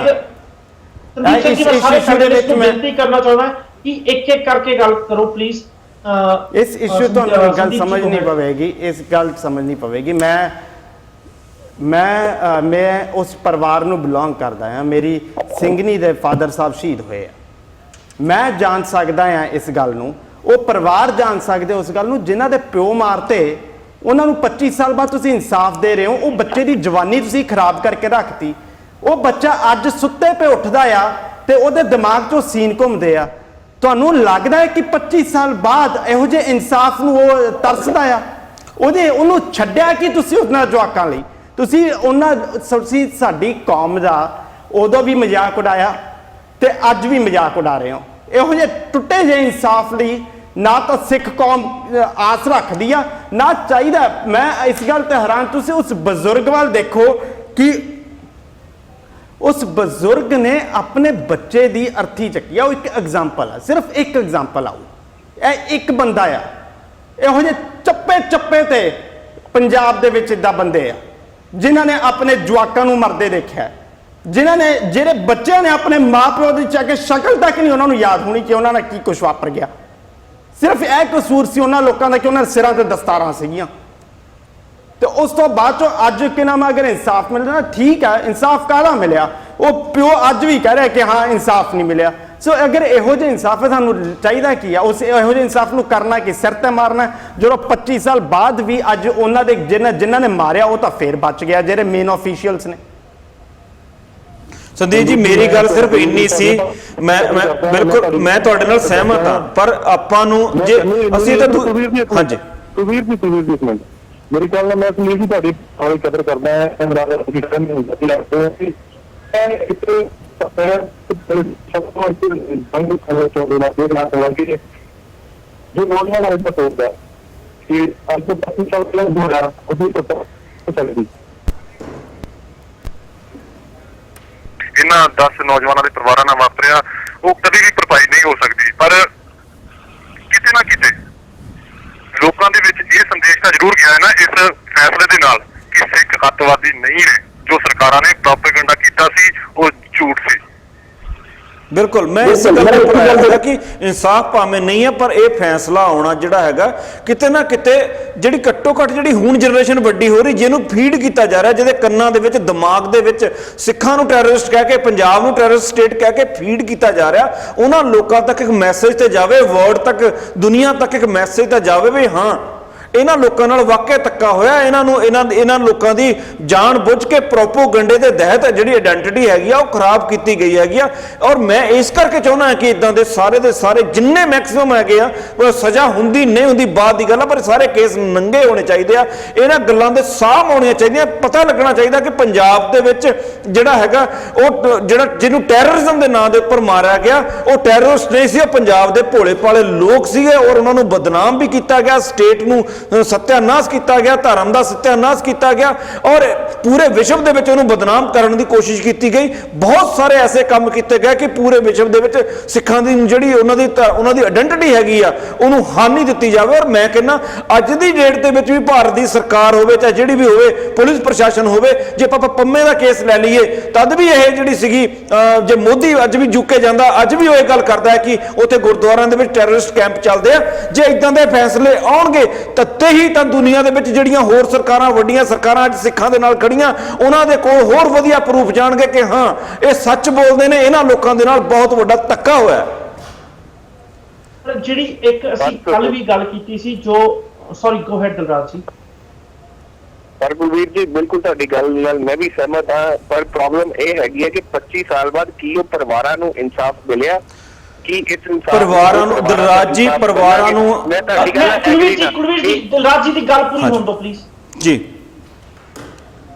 ਇਸ ਇਸ਼ੂ ਦੇ ਵਿੱਚ ਮੈਂ ਬੇਨਤੀ ਕਰਨਾ ਚਾਹੁੰਦਾ ਕਿ ਇੱਕ ਕਰਕੇ ਗੱਲ ਕਰੋ ਪਲੀਜ਼। ਇਸ ਇਸ਼ੂ ਤੁਹਾਨੂੰ ਗੱਲ ਸਮਝ ਨਹੀਂ ਪਵੇਗੀ, ਇਸ ਗੱਲ ਸਮਝਣੀ ਪਵੇਗੀ। ਮੈਂ ਉਸ ਪਰਿਵਾਰ ਨੂੰ ਬਿਲੋਂਗ ਕਰਦਾ ਹਾਂ, ਮੇਰੀ ਸਿੰਘਣੀ ਦੇ ਫਾਦਰ ਸਾਹਿਬ ਸ਼ਹੀਦ ਹੋਏ ਆ। ਮੈਂ ਜਾਣ ਸਕਦਾ ਹਾਂ ਇਸ ਗੱਲ ਨੂੰ, ਉਹ ਪਰਿਵਾਰ ਜਾਣ ਸਕਦੇ ਉਸ ਗੱਲ ਨੂੰ ਜਿਨ੍ਹਾਂ ਦੇ ਪਿਓ ਮਾਰਤੇ, ਉਹਨਾਂ ਨੂੰ 25 ਸਾਲ ਬਾਅਦ ਤੁਸੀਂ ਇਨਸਾਫ ਦੇ ਰਹੇ ਹੋ। ਉਹ ਬੱਚੇ ਦੀ ਜਵਾਨੀ ਤੁਸੀਂ ਖਰਾਬ ਕਰਕੇ ਰੱਖਤੀ। ਉਹ ਬੱਚਾ ਅੱਜ ਸੁੱਤੇ ਪੇ ਉੱਠਦਾ ਆ ਤੇ ਉਹਦੇ ਦਿਮਾਗ 'ਚੋਂ ਸੀਨ ਘੁੰਮਦੇ ਆ। ਤੁਹਾਨੂੰ ਲੱਗਦਾ ਹੈ ਕਿ 25 ਸਾਲ ਬਾਅਦ ਇਹੋ ਜਿਹੇ ਇਨਸਾਫ ਨੂੰ ਉਹ ਤਰਸਦਾ ਆ? ਉਹਨੂੰ ਛੱਡਿਆ ਕਿ ਤੁਸੀਂ ਉਹਨਾਂ ਜਵਾਕਾਂ ਲਈ? ਤੁਸੀਂ ਸਾਡੀ ਕੌਮ ਦਾ ਉਦੋਂ ਵੀ ਮਜ਼ਾਕ ਉਡਾਇਆ ਤੇ ਅੱਜ ਵੀ ਮਜ਼ਾਕ ਉਡਾ ਰਹੇ ਹੋ। ਇਹੋ ਜਿਹੇ ਟੁੱਟੇ ਜਿਹੇ ਇਨਸਾਫ ਲਈ ਨਾ ਤਾਂ ਸਿੱਖ ਕੌਮ ਆਸ ਰੱਖਦੀ ਆ ਨਾ ਚਾਹੀਦਾ। ਮੈਂ ਇਸ ਗੱਲ ਤੇ ਹੈਰਾਨ, ਤੁਸੀਂ ਉਸ ਬਜ਼ੁਰਗ ਵੱਲ ਦੇਖੋ ਕਿ ਉਸ ਬਜ਼ੁਰਗ ਨੇ ਆਪਣੇ ਬੱਚੇ ਦੀ ਅਰਥੀ ਚੱਕੀ ਆ। ਉਹ ਇੱਕ ਐਗਜ਼ਾਮਪਲ ਆ, ਸਿਰਫ ਇੱਕ ਐਗਜ਼ਾਮਪਲ ਆ। ਇਹ ਇੱਕ ਬੰਦਾ ਆ। ਇਹੋ ਜਿਹੇ ਚੱਪੇ ਚੱਪੇ ਤੇ ਪੰਜਾਬ ਦੇ ਵਿੱਚ ਇਦਾਂ ਬੰਦੇ ਆ ਜਿਨ੍ਹਾਂ ਨੇ ਆਪਣੇ ਜਵਾਕਾਂ ਨੂੰ ਮਰਦੇ ਦੇਖਿਆ, ਜਿਨ੍ਹਾਂ ਨੇ, ਜਿਹੜੇ ਬੱਚਿਆਂ ਨੇ ਆਪਣੇ ਮਾਪਿਓ ਦੀ ਚੱਕ ਕੇ ਸ਼ਕਲ ਤੱਕ ਨਹੀਂ ਉਹਨਾਂ ਨੂੰ ਯਾਦ ਹੋਣੀ ਕਿ ਉਹਨਾਂ ਨਾਲ ਕੀ ਕੁਛ ਵਾਪਰ ਗਿਆ। ਸਿਰਫ ਇਹ ਕਸੂਰ ਸੀ ਉਹਨਾਂ ਲੋਕਾਂ ਦਾ ਕਿ ਉਹਨਾਂ ਦੇ ਸਿਰਾਂ ਤੇ ਦਸਤਾਰਾਂ ਸੀਗੀਆਂ। ਤੇ ਉਸ ਤੋਂ ਬਾਅਦ ਚੋਂ ਅੱਜ ਕਿ ਨਾਮ ਅਗਰ ਇਨਸਾਫ ਮਿਲਦਾ, ਠੀਕ ਹੈ, ਇਨਸਾਫ ਕਾਹਦਾ ਮਿਲਿਆ? ਉਹ ਪਿਓ ਅੱਜ ਵੀ ਕਹਿ ਰਿਹਾ ਕਿ ਹਾਂ ਇਨਸਾਫ ਨਹੀਂ ਮਿਲਿਆ। ਸੋ ਅਗਰ ਇਹੋ ਜਿਹੇ ਇਨਸਾਫ ਹੈ, ਸਾਨੂੰ ਚਾਹੀਦਾ ਕੀ ਆ? ਉਸ ਇਹੋ ਜਿਹੇ ਇਨਸਾਫ ਨੂੰ ਕਰਨਾ ਕਿ ਸਿਰ ਤੇ ਮਾਰਨਾ, ਜਦੋਂ 25 ਸਾਲ ਬਾਅਦ ਵੀ ਅੱਜ ਉਹਨਾਂ ਦੇ ਜਿਨ੍ਹਾਂ ਨੇ ਮਾਰਿਆ ਉਹ ਤਾਂ ਫੇਰ ਬਚ ਗਿਆ, ਜਿਹੜੇ ਮੇਨ ਆਫੀਸ਼ੀਅਲਸ ਨੇ। ਸੰਦੀਪ ਜੀ, ਮੇਰੀ ਗੱਲ ਸਿਰਫ ਇੰਨੀ ਸੀ, ਮੈਂ ਬਿਲਕੁਲ ਮੈਂ ਤੁਹਾਡੇ ਨਾਲ ਸਹਿਮਤ ਹਾਂ, ਪਰ ਆਪਾਂ ਨੂੰ ਜੇ ਅਸੀਂ ਤਾਂ ਹਾਂਜੀ ਸੁਵੀਰ ਜੀ ਇੱਕ ਮਿੰਟ, ਮੇਰੀ ਗੱਲ ਨਾਲ ਮੈਂ ਸੁਨੀਲ ਜੀ ਤੁਹਾਡੀ ਸਾਰੀ ਕਦਰ ਕਰਦਾ ਹਾਂ। जो नौजवान आज तक होता है कि आज तो 25 साल पहले हो रहा अभी तो चलेगी। ਇਹਨਾਂ 10 ਨੌਜਵਾਨਾਂ ਦੇ ਪਰਿਵਾਰਾਂ ਨਾਲ ਵਾਪਰਿਆ ਉਹ ਕਦੇ ਵੀ ਭਰਪਾਈ ਨਹੀਂ ਹੋ ਸਕਦੀ। ਪਰ ਕਿਤੇ ਨਾ ਕਿਤੇ ਲੋਕਾਂ ਦੇ ਵਿੱਚ ਇਹ ਸੰਦੇਸ਼ ਤਾਂ ਜ਼ਰੂਰ ਗਿਆ ਹੈ ਨਾ ਇਸ ਫੈਸਲੇ ਦੇ ਨਾਲ ਕਿ ਸਿੱਖ ਅੱਤਵਾਦੀ ਨਹੀਂ ਨੇ। ਜੋ ਸਰਕਾਰਾਂ ਨੇ ਪ੍ਰੋਪੇਗੈਂਡਾ ਕੀਤਾ ਸੀ ਉਹ ਝੂਠ ਸੀ। ਬਿਲਕੁਲ, ਮੈਂ ਇਸ ਗੱਲ ਤੇ ਭਰਾਇਆ ਹੈਗਾ ਕਿ ਇਨਸਾਫ ਭਾਵੇਂ ਨਹੀਂ ਹੈ, ਪਰ ਇਹ ਫੈਸਲਾ ਆਉਣਾ ਜਿਹੜਾ ਹੈਗਾ ਕਿਤੇ ਨਾ ਕਿਤੇ ਜਿਹੜੀ ਘੱਟੋ ਘੱਟ ਜਿਹੜੀ ਹੁਣ ਜਨਰੇਸ਼ਨ ਵੱਡੀ ਹੋ ਰਹੀ, ਜਿਹਨੂੰ ਫੀਡ ਕੀਤਾ ਜਾ ਰਿਹਾ, ਜਿਹਦੇ ਕੰਨਾਂ ਦੇ ਵਿੱਚ, ਦਿਮਾਗ ਦੇ ਵਿੱਚ ਸਿੱਖਾਂ ਨੂੰ ਟੈਰਰਿਸਟ ਕਹਿ ਕੇ, ਪੰਜਾਬ ਨੂੰ ਟੈਰਰਿਸਟ ਸਟੇਟ ਕਹਿ ਕੇ ਫੀਡ ਕੀਤਾ ਜਾ ਰਿਹਾ, ਉਹਨਾਂ ਲੋਕਾਂ ਤੱਕ ਇੱਕ ਮੈਸੇਜ ਤੇ ਜਾਵੇ, ਵਰਡ ਤੱਕ, ਦੁਨੀਆ ਤੱਕ ਇੱਕ ਮੈਸੇਜ ਤਾਂ ਜਾਵੇ ਵੀ ਹਾਂ ਇਹਨਾਂ ਲੋਕਾਂ ਨਾਲ ਵਾਕਿਆ ਧੱਕਾ ਹੋਇਆ। ਇਹਨਾਂ ਲੋਕਾਂ ਦੀ ਜਾਣ ਬੁੱਝ ਕੇ ਪ੍ਰੋਪੋਗੰਡੇ ਦੇ ਤਹਿਤ ਜਿਹੜੀ ਆਇਡੈਂਟੀਟੀ ਹੈਗੀ ਆ ਉਹ ਖਰਾਬ ਕੀਤੀ ਗਈ ਹੈਗੀ ਆ। ਔਰ ਮੈਂ ਇਸ ਕਰਕੇ ਚਾਹੁੰਦਾ ਕਿ ਇਦਾਂ ਦੇ ਸਾਰੇ ਜਿੰਨੇ ਮੈਕਸਿਮਮ ਹੈਗੇ ਆ, ਸਜ਼ਾ ਹੁੰਦੀ ਨਹੀਂ ਹੁੰਦੀ ਬਾਅਦ ਦੀ ਗੱਲ ਆ, ਪਰ ਸਾਰੇ ਕੇਸ ਨੰਗੇ ਹੋਣੇ ਚਾਹੀਦੇ ਆ। ਇਹਨਾਂ ਗੱਲਾਂ ਦੇ ਸਾਹਮ ਹੋਣੀਆਂ ਚਾਹੀਦੀਆਂ। ਪਤਾ ਲੱਗਣਾ ਚਾਹੀਦਾ ਕਿ ਪੰਜਾਬ ਦੇ ਵਿੱਚ ਜਿਹੜਾ ਹੈਗਾ ਉਹ ਜਿਹਨੂੰ ਟੈਰਰਿਜ਼ਮ ਦੇ ਨਾਂ ਦੇ ਉੱਪਰ ਮਾਰਿਆ ਗਿਆ, ਉਹ ਟੈਰਰਿਸਟ ਨਹੀਂ ਸੀ, ਉਹ ਪੰਜਾਬ ਦੇ ਭੋਲੇ ਭਾਲੇ ਲੋਕ ਸੀਗੇ। ਔਰ ਉਹਨਾਂ ਨੂੰ ਬਦਨਾਮ ਵੀ ਕੀਤਾ ਗਿਆ, ਸਟੇਟ ਨੂੰ ਸੱਤਿਆਨਾਸ਼ ਕੀਤਾ ਗਿਆ, ਧਰਮ ਦਾ ਸੱਤਿਆਨਾਸ਼ ਕੀਤਾ ਗਿਆ, ਔਰ ਪੂਰੇ ਵਿਸ਼ਵ ਦੇ ਵਿੱਚ ਉਹਨੂੰ ਬਦਨਾਮ ਕਰਨ ਦੀ ਕੋਸ਼ਿਸ਼ ਕੀਤੀ ਗਈ। ਬਹੁਤ ਸਾਰੇ ਐਸੇ ਕੰਮ ਕੀਤੇ ਗਏ ਕਿ ਪੂਰੇ ਵਿਸ਼ਵ ਦੇ ਵਿੱਚ ਸਿੱਖਾਂ ਦੀ ਜਿਹੜੀ ਉਹਨਾਂ ਦੀ ਆਇਡੈਂਟੀਟੀ ਹੈਗੀ ਆ ਉਹਨੂੰ ਹਾਨੀ ਦਿੱਤੀ ਜਾਵੇ। ਔਰ ਮੈਂ ਕਹਿੰਦਾ ਅੱਜ ਦੀ ਡੇਟ ਦੇ ਵਿੱਚ ਵੀ ਭਾਰਤ ਦੀ ਸਰਕਾਰ ਹੋਵੇ, ਚਾਹੇ ਜਿਹੜੀ ਵੀ ਹੋਵੇ, ਪੁਲਿਸ ਪ੍ਰਸ਼ਾਸਨ ਹੋਵੇ, ਜੇ ਆਪਾਂ ਪੰਮੇ ਦਾ ਕੇਸ ਲੈ ਲਈਏ ਤਦ ਵੀ ਇਹ ਜਿਹੜੀ ਸੀਗੀ, ਜੇ ਮੋਦੀ ਅੱਜ ਵੀ ਯੂਕੇ ਜਾਂਦਾ, ਅੱਜ ਵੀ ਉਹ ਇਹ ਗੱਲ ਕਰਦਾ ਹੈ ਕਿ ਉੱਥੇ ਗੁਰਦੁਆਰਿਆਂ ਦੇ ਵਿੱਚ ਟੈਰਰਿਸਟ ਕੈਂਪ ਚੱਲਦੇ ਆ। ਜੇ ਇਦਾਂ ਦੇ ਫੈਸਲੇ ਆਉਣਗੇ ਤੇ ਹੀ ਤਾਂ ਦੁਨੀਆ ਦੇ ਵਿੱਚ ਜਿਹੜੀਆਂ ਹੋਰ ਸਰਕਾਰਾਂ, ਵੱਡੀਆਂ ਸਰਕਾਰਾਂ ਅੱਜ ਸਿੱਖਾਂ ਦੇ ਨਾਲ ਖੜੀਆਂ, ਉਹਨਾਂ ਦੇ ਕੋਲ ਹੋਰ ਵਧੀਆ ਪ੍ਰੂਫ ਜਾਣਗੇ ਕਿ ਹਾਂ ਇਹ ਸੱਚ ਬੋਲਦੇ ਨੇ, ਇਹਨਾਂ ਲੋਕਾਂ ਦੇ ਨਾਲ ਬਹੁਤ ਵੱਡਾ ਧੱਕਾ ਹੋਇਆ। ਜਿਹੜੀ ਇੱਕ ਅਸੀਂ ਕੱਲ ਵੀ ਗੱਲ ਕੀਤੀ ਸੀ, ਜੋ ਸੌਰੀ ਗੋ ਹੈਡ ਦਿਲਰਾਜ ਜੀ। ਪਰ ਕੁਲਵੀਰ ਜੀ, ਬਿਲਕੁਲ ਤੁਹਾਡੀ ਗੱਲ ਨਾਲ ਮੈਂ ਵੀ ਸਹਿਮਤ ਹਾਂ, ਪਰ ਪ੍ਰੋਬਲਮ ਇਹ ਹੈਗੀ ਹੈ ਕਿ 25 ਸਾਲ ਬਾਅਦ ਕੀ ਉਹ ਪਰਿਵਾਰਾਂ ਨੂੰ ਇਨਸਾਫ ਮਿਲਿਆ? ਕਿ ਇਸ ਪਰਿਵਾਰਾਂ ਨੂੰ, ਦਿਲਰਾਜ ਜੀ, ਪਰਿਵਾਰਾਂ ਨੂੰ ਕੁਲਵੀਰ ਜੀ ਦਿਲਰਾਜ ਜੀ ਦੀ ਗੱਲ ਪੂਰੀ ਹੋਣ ਦਿਓ ਪਲੀਜ਼ ਜੀ।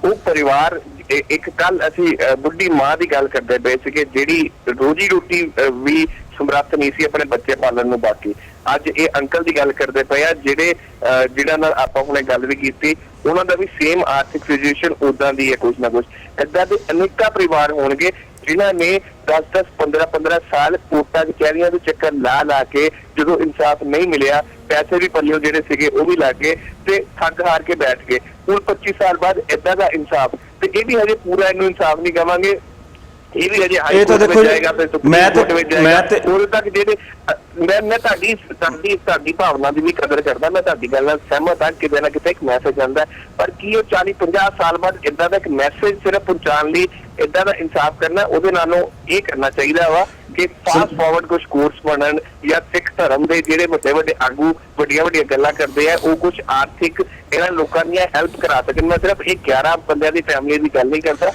ਉਹ ਪਰਿਵਾਰ, ਇੱਕ ਕੱਲ ਅਸੀਂ ਬੁੱਢੀ ਮਾਂ ਦੀ ਗੱਲ ਕਰਦੇ ਪਏ ਸੀਗੇ ਜਿਹੜੀ ਰੋਜੀ ਰੋਟੀ ਵੀ ਸਮਰੱਥ ਨਹੀਂ ਸੀ ਆਪਣੇ ਬੱਚੇ ਪਾਲਣ ਨੂੰ। ਬਾਕੀ ਅੱਜ ਇਹ ਅੰਕਲ ਦੀ ਗੱਲ ਕਰਦੇ ਪਏ ਆ ਜਿਹੜਾ ਨਾਲ ਆਪਾਂ ਹੁਣੇ ਗੱਲ ਵੀ ਕੀਤੀ, ਉਹਨਾਂ ਦਾ ਵੀ ਸੇਮ ਆਰਥਿਕ ਸਿਚੁਏਸ਼ਨ ਉਦਾਂ ਦੀ ਹੈ। ਕੁਛ ਨਾ ਕੁਛ ਏਦਾਂ ਦੇ ਅਨੇਕਾਂ ਪਰਿਵਾਰ ਹੋਣਗੇ ਜਿਨ੍ਹਾਂ ਨੇ 10-10, 15-15 ਸਾਲ ਕੋਰਟਾਂ ਕਚਹਿਰੀਆਂ ਦੇ ਚੱਕਰ ਲਾ ਕੇ ਜਦੋਂ ਇਨਸਾਫ ਨਹੀਂ ਮਿਲਿਆ, ਪੈਸੇ ਵੀ ਪੱਲਿਓ ਜਿਹੜੇ ਸੀਗੇ ਉਹ ਵੀ ਲੱਗ ਗਏ ਤੇ ਥੱਕ ਹਾਰ ਕੇ ਬੈਠ ਗਏ। ਹੁਣ 25 ਸਾਲ ਬਾਅਦ ਏਦਾਂ ਦਾ ਇਨਸਾਫ, ਤੇ ਇਹ ਵੀ ਹਜੇ ਪੂਰਾ ਇਹਨੂੰ ਇਨਸਾਫ ਨਹੀਂ ਕਵਾਂਗੇ, ਇਹ ਵੀ ਹਜੇ ਹਾਈ ਕੋਰਟ ਵਿੱਚ ਜਾਏਗਾ, ਫਿਰ ਸੁਪਰੀਮ ਕੋਰਟ ਵਿੱਚ ਜਾਏਗਾ। ਉਦੋਂ ਤੱਕ ਜਿਹੜੇ ਮੈਂ ਤੁਹਾਡੀ ਭਾਵਨਾ ਦੀ ਵੀ ਕਦਰ ਕਰਦਾ, ਮੈਂ ਤੁਹਾਡੀ ਗੱਲ ਨਾਲ ਸਹਿਮਤ ਹਾਂ, ਕਿਤੇ ਨਾ ਕਿਤੇ ਇੱਕ ਮੈਸੇਜ ਆਉਂਦਾ। ਪਰ ਕੀ ਉਹ 40-50 ਸਾਲ ਬਾਅਦ ਏਦਾਂ ਦਾ ਇੱਕ ਮੈਸੇਜ ਸਿਰਫ ਪਹੁੰਚਾਉਣ ਲਈ ਏਦਾਂ ਦਾ ਇਨਸਾਫ ਕਰਨਾ, ਉਹਦੇ ਨਾਲੋਂ ਇਹ ਕਰਨਾ ਚਾਹੀਦਾ ਵਾ ਕਿ ਫਾਸਟ ਫਾਰਵਰਡ ਕੁਝ ਕੋਰਸ ਬਣਨ, ਜਾਂ ਸਿੱਖ ਧਰਮ ਦੇ ਜਿਹੜੇ ਵੱਡੇ ਆਗੂ ਵੱਡੀਆਂ ਗੱਲਾਂ ਕਰਦੇ ਆ ਉਹ ਕੁਝ ਆਰਥਿਕ ਇਹਨਾਂ ਲੋਕਾਂ ਦੀਆਂ ਹੈਲਪ ਕਰਾ ਸਕਣ। ਮੈਂ ਸਿਰਫ ਇਹ 11 ਬੰਦਿਆਂ ਦੀ ਫੈਮਿਲੀ ਦੀ ਗੱਲ ਨਹੀਂ ਕਰਦਾ।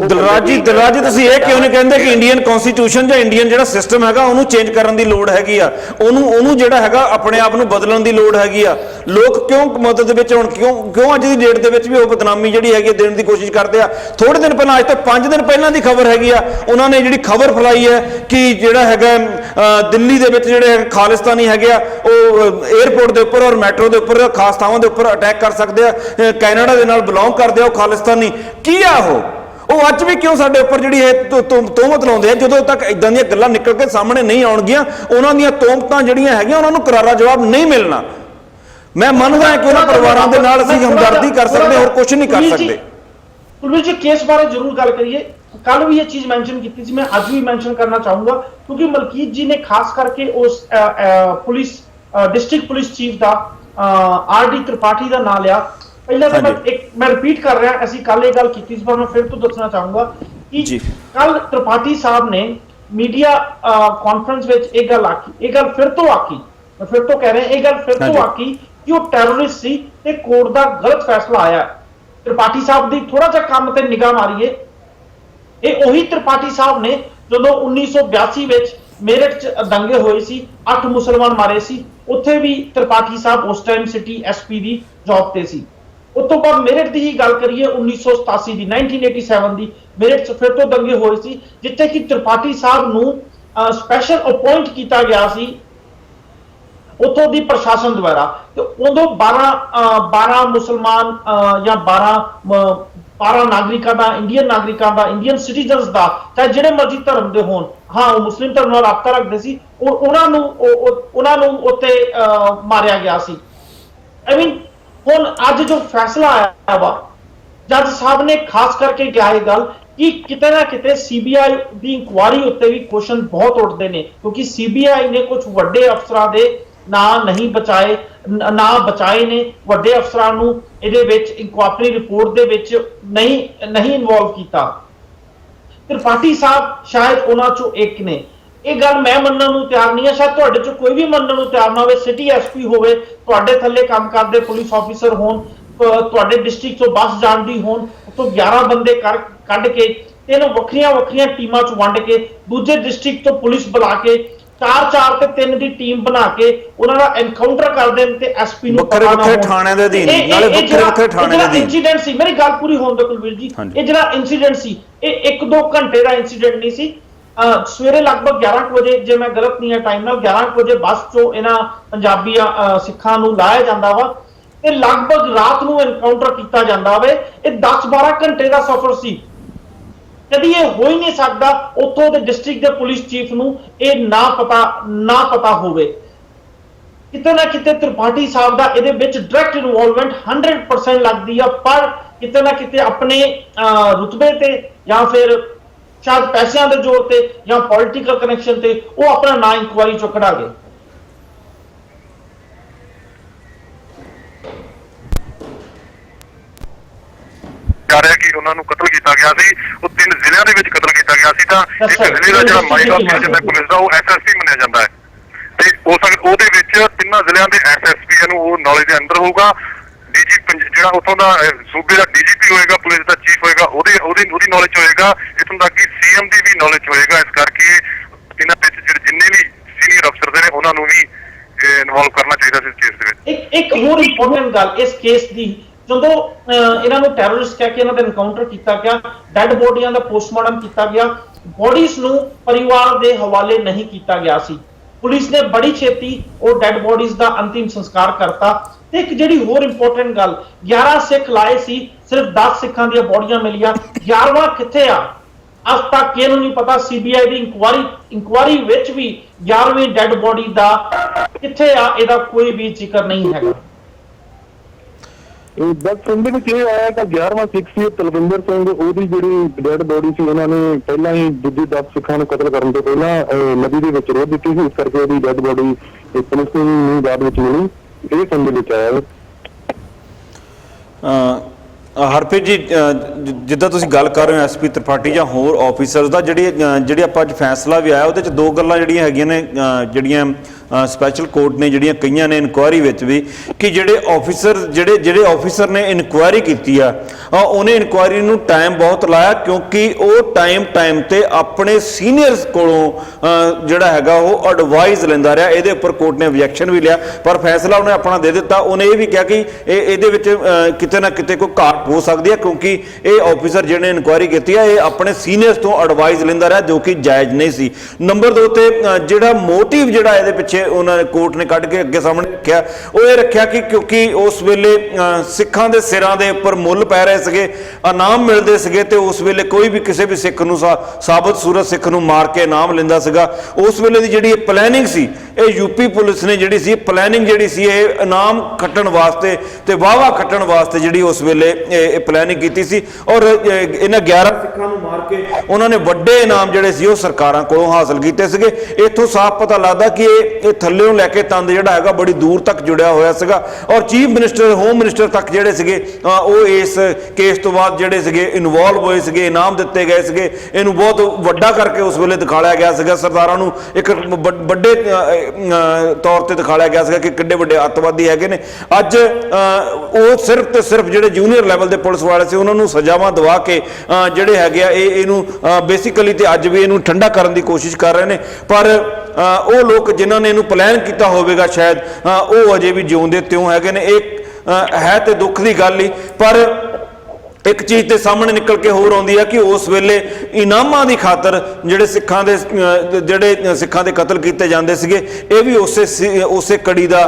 ਦਿਲਰਾਜ ਜੀ ਤੁਸੀਂ ਇਹ ਕਿਉਂ ਨਹੀਂ ਕਹਿੰਦੇ ਕਿ ਇੰਡੀਅਨ ਕਨਸਟੀਟਿਊਸ਼ਨ ਜਾਂ ਇੰਡੀਅਨ ਜਿਹੜਾ ਸਿਸਟਮ ਹੈਗਾ ਉਹਨੂੰ ਚੇਂਜ ਕਰਨ ਦੀ ਲੋੜ ਹੈਗੀ ਆ, ਉਹਨੂੰ ਜਿਹੜਾ ਹੈਗਾ ਆਪਣੇ ਆਪ ਨੂੰ ਬਦਲਣ ਦੀ ਲੋੜ ਹੈਗੀ ਆ? ਲੋਕ ਕਿਉਂ ਮਦਦ ਦੇ ਵਿੱਚ ਹੁਣ ਕਿਉਂ ਅੱਜ ਦੀ ਡੇਟ ਦੇ ਵਿੱਚ ਵੀ ਉਹ ਬਦਨਾਮੀ ਜਿਹੜੀ ਹੈਗੀ ਦੇਣ ਦੀ ਕੋਸ਼ਿਸ਼ ਕਰਦੇ ਆ? ਥੋੜੇ ਦਿਨ ਪਹਿਲਾਂ, ਅੱਜ ਤੋਂ 5 ਦਿਨ ਪਹਿਲਾਂ ਦੀ ਖਬਰ ਹੈਗੀ ਆ, ਉਹਨਾਂ ਨੇ ਜਿਹੜੀ ਖਬਰ ਫੈਲਾਈ ਹੈ ਕਿ ਜਿਹੜਾ ਹੈਗਾ ਦਿੱਲੀ ਦੇ ਵਿੱਚ ਜਿਹੜੇ ਖਾਲਿਸਤਾਨੀ ਹੈਗੇ ਆ ਉਹ 에ਅਰਪੋਰਟ ਦੇ ਉੱਪਰ ਔਰ ਮੈਟਰੋ ਦੇ ਉੱਪਰ, ਖਾਸ ਥਾਵਾਂ ਦੇ ਉੱਪਰ ਅਟੈਕ ਕਰ ਸਕਦੇ ਆ, ਕੈਨੇਡਾ ਦੇ ਨਾਲ ਬਿਲੋਂਗ ਕਰਦੇ ਆ ਉਹ ਖਾਲਿਸਤਾਨੀ। ਕੀ ਆ ਉਹ ਅੱਜ ਵੀ ਕਿਉਂ ਸਾਡੇ ਉੱਪਰ ਜਿਹੜੀ ਇਹ ਤੋਹਮਤ ਲਾਉਂਦੇ ਆ? ਜਦੋਂ ਤੱਕ ਇਦਾਂ ਦੀਆਂ ਗੱਲਾਂ ਨਿਕਲ ਕੇ ਸਾਹਮਣੇ ਨਹੀਂ ਆਉਣਗੀਆਂ, ਉਹਨਾਂ ਦੀਆਂ ਤੋਹਮਤਾਂ ਜਿਹੜੀਆਂ ਹੈਗੀਆਂ ਉਹਨਾਂ ਨੂੰ ਕਰਾਰਾ ਜਵਾਬ ਨਹੀਂ ਮਿਲਣਾ। ਮੈਂ ਮੰਨਦਾ ਹਾਂ ਕਿ ਉਹਨਾਂ ਪਰਿਵਾਰਾਂ ਦੇ ਨਾਲ ਅਸੀਂ ਹਮਦਰਦੀ ਕਰ ਸਕਦੇ, ਹੋਰ ਕੁਝ ਨਹੀਂ ਕਰ ਸਕਦੇ। ਕੁਲਵੀਰ ਜੀ ਕੇਸ ਬਾਰੇ ਜ਼ਰੂਰ ਗੱਲ ਕਰੀਏ। ਕੱਲ ਵੀ ਇਹ ਚੀਜ਼ ਮੈਂਸ਼ਨ ਕੀਤੀ ਸੀ, ਮੈਂ ਅੱਜ ਵੀ ਮੈਂਸ਼ਨ ਕਰਨਾ ਚਾਹੂੰਗਾ, ਕਿਉਂਕਿ ਮਲਕੀਤ ਜੀ ਨੇ ਖਾਸ ਕਰਕੇ ਉਸ ਪੁਲਿਸ ਡਿਸਟ੍ਰਿਕਟ ਪੁਲਿਸ ਚੀਫ ਦਾ RD त्रिपाठी ਦਾ ਨਾਮ ਲਿਆ। ਪਹਿਲਾਂ ਤਾਂ ਮੈਂ ਰਿਪੀਟ ਕਰ ਰਿਹਾ, ਅਸੀਂ ਕੱਲ ਇਹ ਗੱਲ ਕੀਤੀ ਸੀ, ਪਰ ਮੈਂ ਫਿਰ ਤੋਂ ਦੱਸਣਾ ਚਾਹੂੰਗਾ ਕਿ ਕੱਲ त्रिपाठी ਸਾਹਿਬ ਨੇ ਮੀਡੀਆ ਕਾਨਫਰੰਸ ਵਿੱਚ ਇਹ ਗੱਲ ਆਖੀ, ਇਹ ਗੱਲ ਫਿਰ ਤੋਂ ਆਖੀ, ਮੈਂ ਫਿਰ ਤੋਂ ਕਹਿ ਰਿਹਾ, ਇਹ ਗੱਲ ਫਿਰ ਤੋਂ ਆਖੀ ਕਿ ਉਹ ਟੈਰਰਿਸਟ ਸੀ ਤੇ ਕੋਰਟ ਦਾ ਗਲਤ ਫੈਸਲਾ ਆਇਆ। त्रिपाठी ਸਾਹਿਬ ਦੀ ਥੋੜਾ ਜਿਹਾ ਕੰਮ ਤੇ ਨਿਗਾਹ ਮਾਰੀਏ, ਇਹ ਉਹੀ त्रिपाठी ਸਾਹਿਬ ਨੇ ਜਦੋਂ 1982 ਵਿੱਚ ਮੇਰਠ 'ਚ ਦੰਗੇ ਹੋਏ ਸੀ, 8 ਮੁਸਲਮਾਨ ਮਾਰੇ ਸੀ, ਉੱਥੇ ਵੀ त्रिपाठी ਸਾਹਿਬ ਉਸ ਟਾਈਮ ਸਿਟੀ SP ਦੀ ਜੌਬ ਤੇ ਸੀ। ਉਸ ਤੋਂ ਬਾਅਦ ਮੇਰਠ ਦੀ ਹੀ ਗੱਲ ਕਰੀਏ 1987 ਦੀ 1987 ਦੀ ਮੇਰਠ 'ਚ ਫਿਰ ਤੋਂ ਦੰਗੇ ਹੋਏ ਸੀ, ਜਿੱਥੇ ਕਿ त्रिपाठी ਸਾਹਿਬ ਨੂੰ ਸਪੈਸ਼ਲ ਅਪਾਇੰਟ ਕੀਤਾ ਗਿਆ ਸੀ ਉੱਥੋਂ ਦੀ ਪ੍ਰਸ਼ਾਸਨ ਦੁਆਰਾ, ਤੇ ਉਦੋਂ 12 ਮੁਸਲਮਾਨ ਜਾਂ 12 ਨਾਗਰਿਕਾਂ ਦਾ, ਇੰਡੀਅਨ ਨਾਗਰਿਕਾਂ ਦਾ, ਇੰਡੀਅਨ ਸਿਟੀਜ਼ਨਸ ਦਾ, ਚਾਹੇ ਜਿਹੜੇ ਮਰਜ਼ੀ ਧਰਮ ਦੇ ਹੋਣ, ਹਾਂ ਉਹ ਮੁਸਲਿਮ ਧਰਮ ਨਾਲ ਰਾਬਤਾ ਰੱਖਦੇ ਸੀ, ਉਹਨਾਂ ਨੂੰ ਉੱਥੇ ਮਾਰਿਆ ਗਿਆ ਸੀ। ਆਈ ਮੀਨ ਹੁਣ ਅੱਜ ਜੋ ਫੈਸਲਾ ਆਇਆ ਵਾ, ਜੱਜ ਸਾਹਿਬ ਨੇ ਖਾਸ ਕਰਕੇ ਕਿਹਾ ਇਹ ਗੱਲ ਕਿ ਕਿਤੇ ਨਾ ਕਿਤੇ CBI ਦੀ ਇਨਕੁਆਰੀ ਉੱਤੇ ਵੀ ਕੁਐਸਚਨ ਬਹੁਤ ਉੱਠਦੇ ਨੇ, ਕਿਉਂਕਿ CBI ਨੇ ਕੁਝ ਵੱਡੇ ਅਫਸਰਾਂ ਦੇ ਨਹੀਂ ਬਚਾਏ ਨੇ, ਵੱਡੇ ਅਫਸਰਾਂ ਨੂੰ ਇਹਦੇ ਵਿੱਚ ਇਨਕੁਆਇਰੀ ਰਿਪੋਰਟ ਦੇ ਵਿੱਚ ਨਹੀਂ ਇਨਵੋਲਵ ਕੀਤਾ। त्रिपाठी ਸਾਹਿਬ ਸ਼ਾਇਦ ਉਹਨਾਂ ਚੋਂ ਇੱਕ ਨੇ। ਇਹ ਗੱਲ ਮੈਂ ਮੰਨਣ ਨੂੰ ਤਿਆਰ ਨਹੀਂ ਹਾਂ, ਸ਼ਾਇਦ ਤੁਹਾਡੇ ਚੋਂ ਕੋਈ ਵੀ ਮੰਨਣ ਨੂੰ ਤਿਆਰ ਨਾ ਹੋਵੇ। ਸਿਟੀ SP ਹੋਵੇ, ਤੁਹਾਡੇ ਥੱਲੇ ਕੰਮ ਕਰਦੇ ਪੁਲਿਸ ਆਫੀਸਰ ਹੋਣ, ਤੁਹਾਡੇ ਡਿਸਟ੍ਰਿਕਟ ਤੋਂ ਬੱਸ ਜਾਂਦੀ ਹੋਣ, ਉੱਥੋਂ 11 ਬੰਦੇ ਕੱਢ ਕੇ ਇਹਨੂੰ ਵੱਖਰੀਆਂ ਟੀਮਾਂ 'ਚ ਵੰਡ ਕੇ ਦੂਜੇ ਡਿਸਟ੍ਰਿਕਟ ਤੋਂ ਪੁਲਿਸ ਬੁਲਾ ਕੇ 4 ਤੇ 3 ਦੀ ਟੀਮ ਬਣਾ ਕੇ ਉਹਨਾਂ ਦਾ ਐਨਕਾਊਂਟਰ ਕਰ ਦੇਣ ਤੇ SP ਨੂੰ ਵੱਖਰੇ ਥਾਣੇ ਦੇ ਅਧੀਨ, ਨਾਲੇ ਵੱਖਰੇ ਥਾਣੇ ਦੇ ਅਧੀਨ। ਇਨਸੀਡੈਂਟ ਸੀ, ਮੇਰੀ ਗੱਲ ਪੂਰੀ ਹੋਣ ਦਿਓ ਕੁਲਵੀਰ ਜੀ, ਇਹ ਜਿਹੜਾ ਇਨਸੀਡੈਂਟ ਸੀ ਇਹ 1-2 ਘੰਟੇ ਦਾ ਇਨਸੀਡੈਂਟ ਨਹੀਂ ਸੀ। ਸਵੇਰੇ ਲਗਭਗ 11 ਵਜੇ, ਜੇ ਮੈਂ ਗਲਤ ਨਹੀਂ ਹੈ ਟਾਈਮ ਨਾਲ, 11 ਵਜੇ ਬੱਸ ਚੋਂ ਇਹਨਾਂ ਪੰਜਾਬੀ ਸਿੱਖਾਂ ਨੂੰ ਲਾਇਆ ਜਾਂਦਾ ਵਾ ਤੇ ਲਗਭਗ ਰਾਤ ਨੂੰ ਐਨਕਾਊਂਟਰ ਕੀਤਾ ਜਾਂਦਾ ਵੇ। ਇਹ 10-12 ਘੰਟੇ ਦਾ ਸਫ਼ਰ ਸੀ। ਕਦੀ ਇਹ ਹੋ ਹੀ ਨਹੀਂ ਸਕਦਾ ਉੱਥੋਂ ਦੇ ਡਿਸਟ੍ਰਿਕਟ ਦੇ ਪੁਲਿਸ ਚੀਫ ਨੂੰ ਇਹ ਨਾ ਪਤਾ ਹੋਵੇ। ਕਿਤੇ ਨਾ ਕਿਤੇ त्रिपाठी ਸਾਹਿਬ ਦਾ ਇਹਦੇ ਵਿੱਚ ਡਾਇਰੈਕਟ ਇਨਵੋਲਵਮੈਂਟ 100% ਲੱਗਦੀ ਆ, ਪਰ ਕਿਤੇ ਨਾ ਕਿਤੇ ਆਪਣੇ ਰੁਤਬੇ ਤੇ ਜਾਂ ਫਿਰ ਸ਼ਾਇਦ ਪੈਸਿਆਂ ਦੇ ਜ਼ੋਰ ਤੇ ਜਾਂ ਪੋਲਿਟੀਕਲ ਕਨੈਕਸ਼ਨ ਤੇ ਉਹ ਆਪਣਾ ਨਾਂ ਇਨਕੁਆਇਰੀ ਚੋਂ ਕਢਾ ਗਏ। ਜਾ ਰਿਹਾ ਕਿ ਉਹਨਾਂ ਨੂੰ ਕਤਲ ਕੀਤਾ ਗਿਆ ਸੀ, ਉਹ 3 ਜ਼ਿਲ੍ਹਿਆਂ ਦੇ ਵਿੱਚ ਕਤਲ ਕੀਤਾ ਗਿਆ ਸੀ। ਤਾਂ ਇੱਕ ਜ਼ਿਲ੍ਹੇ ਦਾ ਜਿਹੜਾ ਮਾਈਕ ਆਫ ਜਾਂਦਾ ਪੁਲਿਸ ਦਾ, ਉਹ SSP ਮੰਨਿਆ ਜਾਂਦਾ ਹੈ, ਤੇ ਉਹਦੇ ਵਿੱਚ 3 ਜ਼ਿਲ੍ਹਿਆਂ ਦੇ SSP ਨੂੰ ਉਹ ਨੌਲੇਜ ਦੇ ਅੰਦਰ ਹੋਊਗਾ। ਜਿਹੜਾ ਉੱਥੋਂ ਦਾ ਸੂਬੇ ਦਾ DGP ਹੋਏਗਾ, ਪੁਲਿਸ ਦਾ ਚੀਫ ਹੋਏਗਾ, ਉਹਦੀ ਨੌਲੇਜ ਹੋਏਗਾ। ਇੱਥੋਂ ਤੱਕ ਕਿ CM ਦੀ ਵੀ ਨੌਲੇਜ ਹੋਏਗਾ। ਇਸ ਕਰਕੇ ਇਹਨਾਂ ਵਿੱਚ ਜਿਹੜੇ ਜਿੰਨੇ ਵੀ ਸੀਨੀਅਰ ਅਫਸਰ ਨੇ ਉਹਨਾਂ ਨੂੰ ਵੀ ਇਨਵੋਲਵ ਕਰਨਾ ਚਾਹੀਦਾ ਸੀ ਇਸ ਕੇਸ ਦੇ ਵਿੱਚ। ਇੱਕ ਹੋਰ ਇੰਪੋਰਟੈਂਟ ਗੱਲ ਇਸ ਕੇਸ ਦੀ, ਜਦੋਂ ਇਹਨਾਂ ਨੂੰ ਟੈਰਰਿਸਟ ਕਹਿ ਕੇ ਇਹਨਾਂ ਦਾ ਐਨਕਾਊਂਟਰ ਕੀਤਾ ਗਿਆ, ਡੈਡ ਬੋਡੀਆਂ ਦਾ ਪੋਸਟਮਾਰਟਮ ਕੀਤਾ ਗਿਆ, ਬੋਡੀਜ਼ ਨੂੰ ਪਰਿਵਾਰ ਦੇ ਹਵਾਲੇ ਨਹੀਂ ਕੀਤਾ ਗਿਆ ਸੀ। ਪੁਲਿਸ ਨੇ ਬੜੀ ਛੇਤੀ ਉਹ ਡੈਡ ਬੋਡੀਜ਼ ਦਾ ਅੰਤਿਮ ਸੰਸਕਾਰ ਕਰਤਾ। ਤੇ ਇੱਕ ਜਿਹੜੀ ਹੋਰ ਇੰਪੋਰਟੈਂਟ ਗੱਲ, 11 ਸਿੱਖ ਲਾਏ ਸੀ, ਸਿਰਫ 10 ਸਿੱਖਾਂ ਦੀਆਂ ਬੋਡੀਆਂ ਮਿਲੀਆਂ, 11ਵਾਂ ਕਿੱਥੇ ਆ ਅੱਜ ਤੱਕ ਇਹਨੂੰ ਨਹੀਂ ਪਤਾ। CBI ਦੀ ਇਨਕੁਆਰੀ ਵਿੱਚ ਵੀ 11ਵੀਂ ਡੈਡ ਬੋਡੀ ਦਾ ਕਿੱਥੇ ਆ ਇਹਦਾ ਕੋਈ ਵੀ ਜ਼ਿਕਰ ਨਹੀਂ ਹੈਗਾ। ਇਹ ਬਸ ਸੁਣਦੇ ਵਿੱਚ ਇਹ ਆਇਆ ਕਿ 11ਵਾਂ ਸਿੱਖ ਸੀ ਤਲਵਿੰਦਰ ਸਿੰਘ, ਉਹਦੀ ਜਿਹੜੀ ਡੈਡ ਬੋਡੀ ਸੀ ਉਹਨਾਂ ਨੇ ਪਹਿਲਾਂ ਹੀ ਦੂਜੇ 10 ਸਿੱਖਾਂ ਨੂੰ ਕਤਲ ਕਰਨ ਤੋਂ ਪਹਿਲਾਂ ਨਦੀ ਦੇ ਵਿੱਚ ਰੋੜ ਦਿੱਤੀ ਸੀ, ਇਸ ਕਰਕੇ ਉਹਦੀ ਡੈਡ ਬੋਡੀ ਪੁਲਿਸ ਨੂੰ ਬਾਅਦ ਵਿੱਚ ਮਿਲੀ। ਇਹ ਸੁਣਦੇ ਵਿੱਚ ਆਇਆ। ਹਰਪ੍ਰੀਤ ਜੀ, ਜਿੱਦਾਂ ਤੁਸੀਂ ਗੱਲ ਕਰ ਰਹੇ ਹੋ SP त्रिपाठी ਜਾਂ ਹੋਰ ਆਫੀਸਰਸ ਦਾ, ਜਿਹੜੀ ਆਪਾਂ ਅੱਜ ਫੈਸਲਾ ਵੀ ਆਇਆ ਉਹਦੇ 'ਚ 2 ਗੱਲਾਂ ਜਿਹੜੀਆਂ ਹੈਗੀਆਂ ਨੇ, ਜਿਹੜੀਆਂ ਸਪੈਸ਼ਲ ਕੋਰਟ ਨੇ ਜਿਹੜੀਆਂ ਕਈਆਂ ਨੇ ਇਨਕੁਆਇਰੀ ਵਿੱਚ ਵੀ, ਕਿ ਜਿਹੜੇ ਆਫੀਸਰ ਨੇ ਇਨਕੁਆਇਰੀ ਕੀਤੀ ਆ, ਉਹਨੇ ਇਨਕੁਆਇਰੀ ਨੂੰ ਟਾਈਮ ਬਹੁਤ ਲਾਇਆ, ਕਿਉਂਕਿ ਉਹ ਟਾਈਮ ਤੇ ਆਪਣੇ ਸੀਨੀਅਰਸ ਕੋਲੋਂ ਜਿਹੜਾ ਹੈਗਾ ਉਹ ਐਡਵਾਈਸ ਲੈਂਦਾ ਰਿਹਾ। ਇਹਦੇ ਉੱਪਰ ਕੋਰਟ ਨੇ ਆਬਜੈਕਸ਼ਨ ਵੀ ਲਿਆ, ਪਰ ਫੈਸਲਾ ਉਹਨੇ ਆਪਣਾ ਦੇ ਦਿੱਤਾ। ਉਹਨੇ ਇਹ ਵੀ ਕਿਹਾ ਕਿ ਇਹਦੇ ਵਿੱਚ ਕਿਤੇ ਨਾ ਕਿਤੇ ਕੋਈ ਘਾਟ ਹੋ ਸਕਦੀ ਹੈ, ਕਿਉਂਕਿ ਇਹ ਆਫੀਸਰ ਜਿਹਨੇ ਇਨਕੁਆਇਰੀ ਕੀਤੀ ਹੈ ਇਹ ਆਪਣੇ ਸੀਨੀਅਰਸ ਤੋਂ ਐਡਵਾਈਸ ਲੈਂਦਾ ਰਿਹਾ, ਜੋ ਕਿ ਜਾਇਜ਼ ਨਹੀਂ ਸੀ। ਨੰਬਰ 2 ਤੇ ਜਿਹੜਾ ਮੋਟਿਵ ਜਿਹੜਾ ਇਹਦੇ ਪਿੱਛੇ ਕੇ ਉਹਨਾਂ ਨੇ ਕੋਰਟ ਨੇ ਕੱਢ ਕੇ ਅੱਗੇ ਸਾਹਮਣੇ ਰੱਖਿਆ, ਉਹ ਇਹ ਰੱਖਿਆ ਕਿ ਕਿਉਂਕਿ ਉਸ ਵੇਲੇ ਸਿੱਖਾਂ ਦੇ ਸਿਰਾਂ ਦੇ ਉੱਪਰ ਮੁੱਲ ਪੈ ਰਹੇ ਸੀਗੇ, ਇਨਾਮ ਮਿਲਦੇ ਸੀਗੇ, ਤੇ ਉਸ ਵੇਲੇ ਕੋਈ ਵੀ ਕਿਸੇ ਵੀ ਸਿੱਖ ਨੂੰ ਸਾਬਤ ਸੂਰਤ ਸਿੱਖ ਨੂੰ ਮਾਰ ਕੇ ਇਨਾਮ ਲੈਂਦਾ ਸੀਗਾ। ਉਸ ਵੇਲੇ ਦੀ ਜਿਹੜੀ ਪਲੈਨਿੰਗ ਸੀ, ਇਹ ਯੂਪੀ ਪੁਲਿਸ ਨੇ ਜਿਹੜੀ ਸੀ ਪਲੈਨਿੰਗ ਜਿਹੜੀ ਸੀ ਇਹ ਇਨਾਮ ਖੱਟਣ ਵਾਸਤੇ ਤੇ ਵਾਹਵਾ ਖੱਟਣ ਵਾਸਤੇ ਜਿਹੜੀ ਉਸ ਵੇਲੇ ਇਹ ਪਲੈਨਿੰਗ ਕੀਤੀ ਸੀ, ਔਰ ਇਹਨਾਂ 11 ਸਿੱਖਾਂ ਨੂੰ ਮਾਰ ਕੇ ਉਹਨਾਂ ਨੇ ਵੱਡੇ ਇਨਾਮ ਜਿਹੜੇ ਸੀ ਉਹ ਸਰਕਾਰਾਂ ਕੋਲੋਂ ਹਾਸਲ ਕੀਤੇ ਸੀਗੇ। ਇੱਥੋਂ ਸਾਫ਼ ਪਤਾ ਲੱਗਦਾ ਕਿ ਇਹ ਥੱਲਿਓਂ ਲੈ ਕੇ ਤੰਦ ਜਿਹੜਾ ਹੈਗਾ ਬੜੀ ਦੂਰ ਤੱਕ ਜੁੜਿਆ ਹੋਇਆ ਸੀਗਾ, ਔਰ ਚੀਫ ਮਿਨਿਸਟਰ ਹੋਮ ਮਿਨਿਸਟਰ ਤੱਕ ਜਿਹੜੇ ਸੀਗੇ ਉਹ ਇਸ ਕੇਸ ਤੋਂ ਬਾਅਦ ਜਿਹੜੇ ਸੀਗੇ ਇਨਵੋਲਵ ਹੋਏ ਸੀਗੇ, ਇਨਾਮ ਦਿੱਤੇ ਗਏ ਸੀਗੇ। ਇਹਨੂੰ ਬਹੁਤ ਵੱਡਾ ਕਰਕੇ ਉਸ ਵੇਲੇ ਦਿਖਾਇਆ ਗਿਆ ਸੀਗਾ, ਸਰਦਾਰਾਂ ਨੂੰ ਇੱਕ ਵੱਡੇ ਤੌਰ ਤੇ ਦਿਖਾਇਆ ਗਿਆ ਸੀਗਾ ਕਿ ਕਿੱਡੇ ਵੱਡੇ ਅੱਤਵਾਦੀ ਹੈਗੇ ਨੇ। ਅੱਜ ਉਹ ਸਿਰਫ ਤੇ ਸਿਰਫ ਜਿਹੜੇ ਜੂਨੀਅਰ ਲੈਵਲ ਦੇ ਪੁਲਿਸ ਵਾਲੇ ਸੀ ਉਹਨਾਂ ਨੂੰ ਸਜ਼ਾਵਾਂ ਦਵਾ ਕੇ ਜਿਹੜੇ ਹੈਗੇ ਆ ਇਹਨੂੰ ਬੇਸਿਕਲੀ ਤੇ ਅੱਜ ਵੀ ਇਹਨੂੰ ਠੰਡਾ ਕਰਨ ਦੀ ਕੋਸ਼ਿਸ਼ ਕਰ ਰਹੇ ਨੇ, ਪਰ ਉਹ ਲੋਕ ਜਿਨ੍ਹਾਂ ਨੇ ਇਹਨੂੰ ਪਲਾਨ ਕੀਤਾ ਹੋਵੇਗਾ ਸ਼ਾਇਦ ਉਹ ਅਜੇ ਵੀ ਜਿਉਂਦੇ ਤਿਉਂ ਹੈਗੇ ਨੇ। ਇਹ ਹੈ ਤੇ ਦੁੱਖ ਦੀ ਗੱਲ ਹੀ, ਪਰ ਇੱਕ ਚੀਜ਼ ਤੇ ਸਾਹਮਣੇ ਨਿਕਲ ਕੇ ਹੋਰ ਆਉਂਦੀ ਹੈ ਕਿ ਉਸ ਵੇਲੇ ਇਨਾਮਾਂ ਦੀ ਖਾਤਰ ਜਿਹੜੇ ਸਿੱਖਾਂ ਦੇ ਕਤਲ ਕੀਤੇ ਜਾਂਦੇ ਸੀਗੇ, ਇਹ ਵੀ ਉਸੇ ਕੜੀ ਦਾ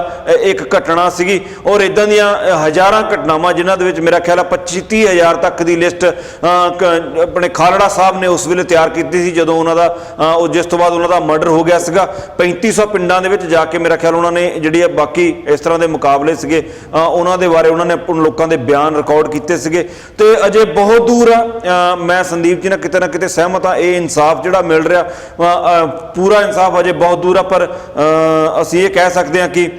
ਇੱਕ ਘਟਨਾ ਸੀਗੀ। ਔਰ ਇਦਾਂ ਦੀਆਂ ਹਜ਼ਾਰਾਂ ਘਟਨਾਵਾਂ ਜਿਨ੍ਹਾਂ ਦੇ ਵਿੱਚ ਮੇਰਾ ਖਿਆਲ ਆ 25-30 ਹਜ਼ਾਰ ਤੱਕ ਦੀ ਲਿਸਟ ਆਪਣੇ ਖਾਲੜਾ ਸਾਹਿਬ ਨੇ ਉਸ ਵੇਲੇ ਤਿਆਰ ਕੀਤੀ ਸੀ ਜਦੋਂ ਉਹਨਾਂ ਦਾ ਜਿਸ ਤੋਂ ਬਾਅਦ ਉਹਨਾਂ ਦਾ ਮਰਡਰ ਹੋ ਗਿਆ ਸੀਗਾ। 3500 ਪਿੰਡਾਂ ਦੇ ਵਿੱਚ ਜਾ ਕੇ ਮੇਰਾ ਖਿਆਲ ਉਹਨਾਂ ਨੇ ਜਿਹੜੀ ਬਾਕੀ ਇਸ ਤਰ੍ਹਾਂ ਦੇ ਮੁਕਾਬਲੇ ਸੀਗੇ ਉਹਨਾਂ ਦੇ ਬਾਰੇ ਉਹਨਾਂ ਨੇ ਲੋਕਾਂ ਦੇ ਬਿਆਨ ਰਿਕਾਰਡ ਕੀਤੇ ਸੀਗੇ। ਤੇ ਅਜੇ ਬਹੁਤ ਦੂਰ ਆ, ਮੈਂ ਸੰਦੀਪ ਜੀ ਨਾਲ ਕਿਤੇ ਸਹਿਮਤ ਆ, ਇਹ ਇਨਸਾਫ ਜਿਹੜਾ ਮਿਲ ਰਿਹਾ ਪੂਰਾ ਇਨਸਾਫ ਅਜੇ ਬਹੁਤ ਦੂਰ ਆ, ਪਰ ਅਸੀਂ ਇਹ ਕਹਿ ਸਕਦੇ ਹਾਂ ਕਿ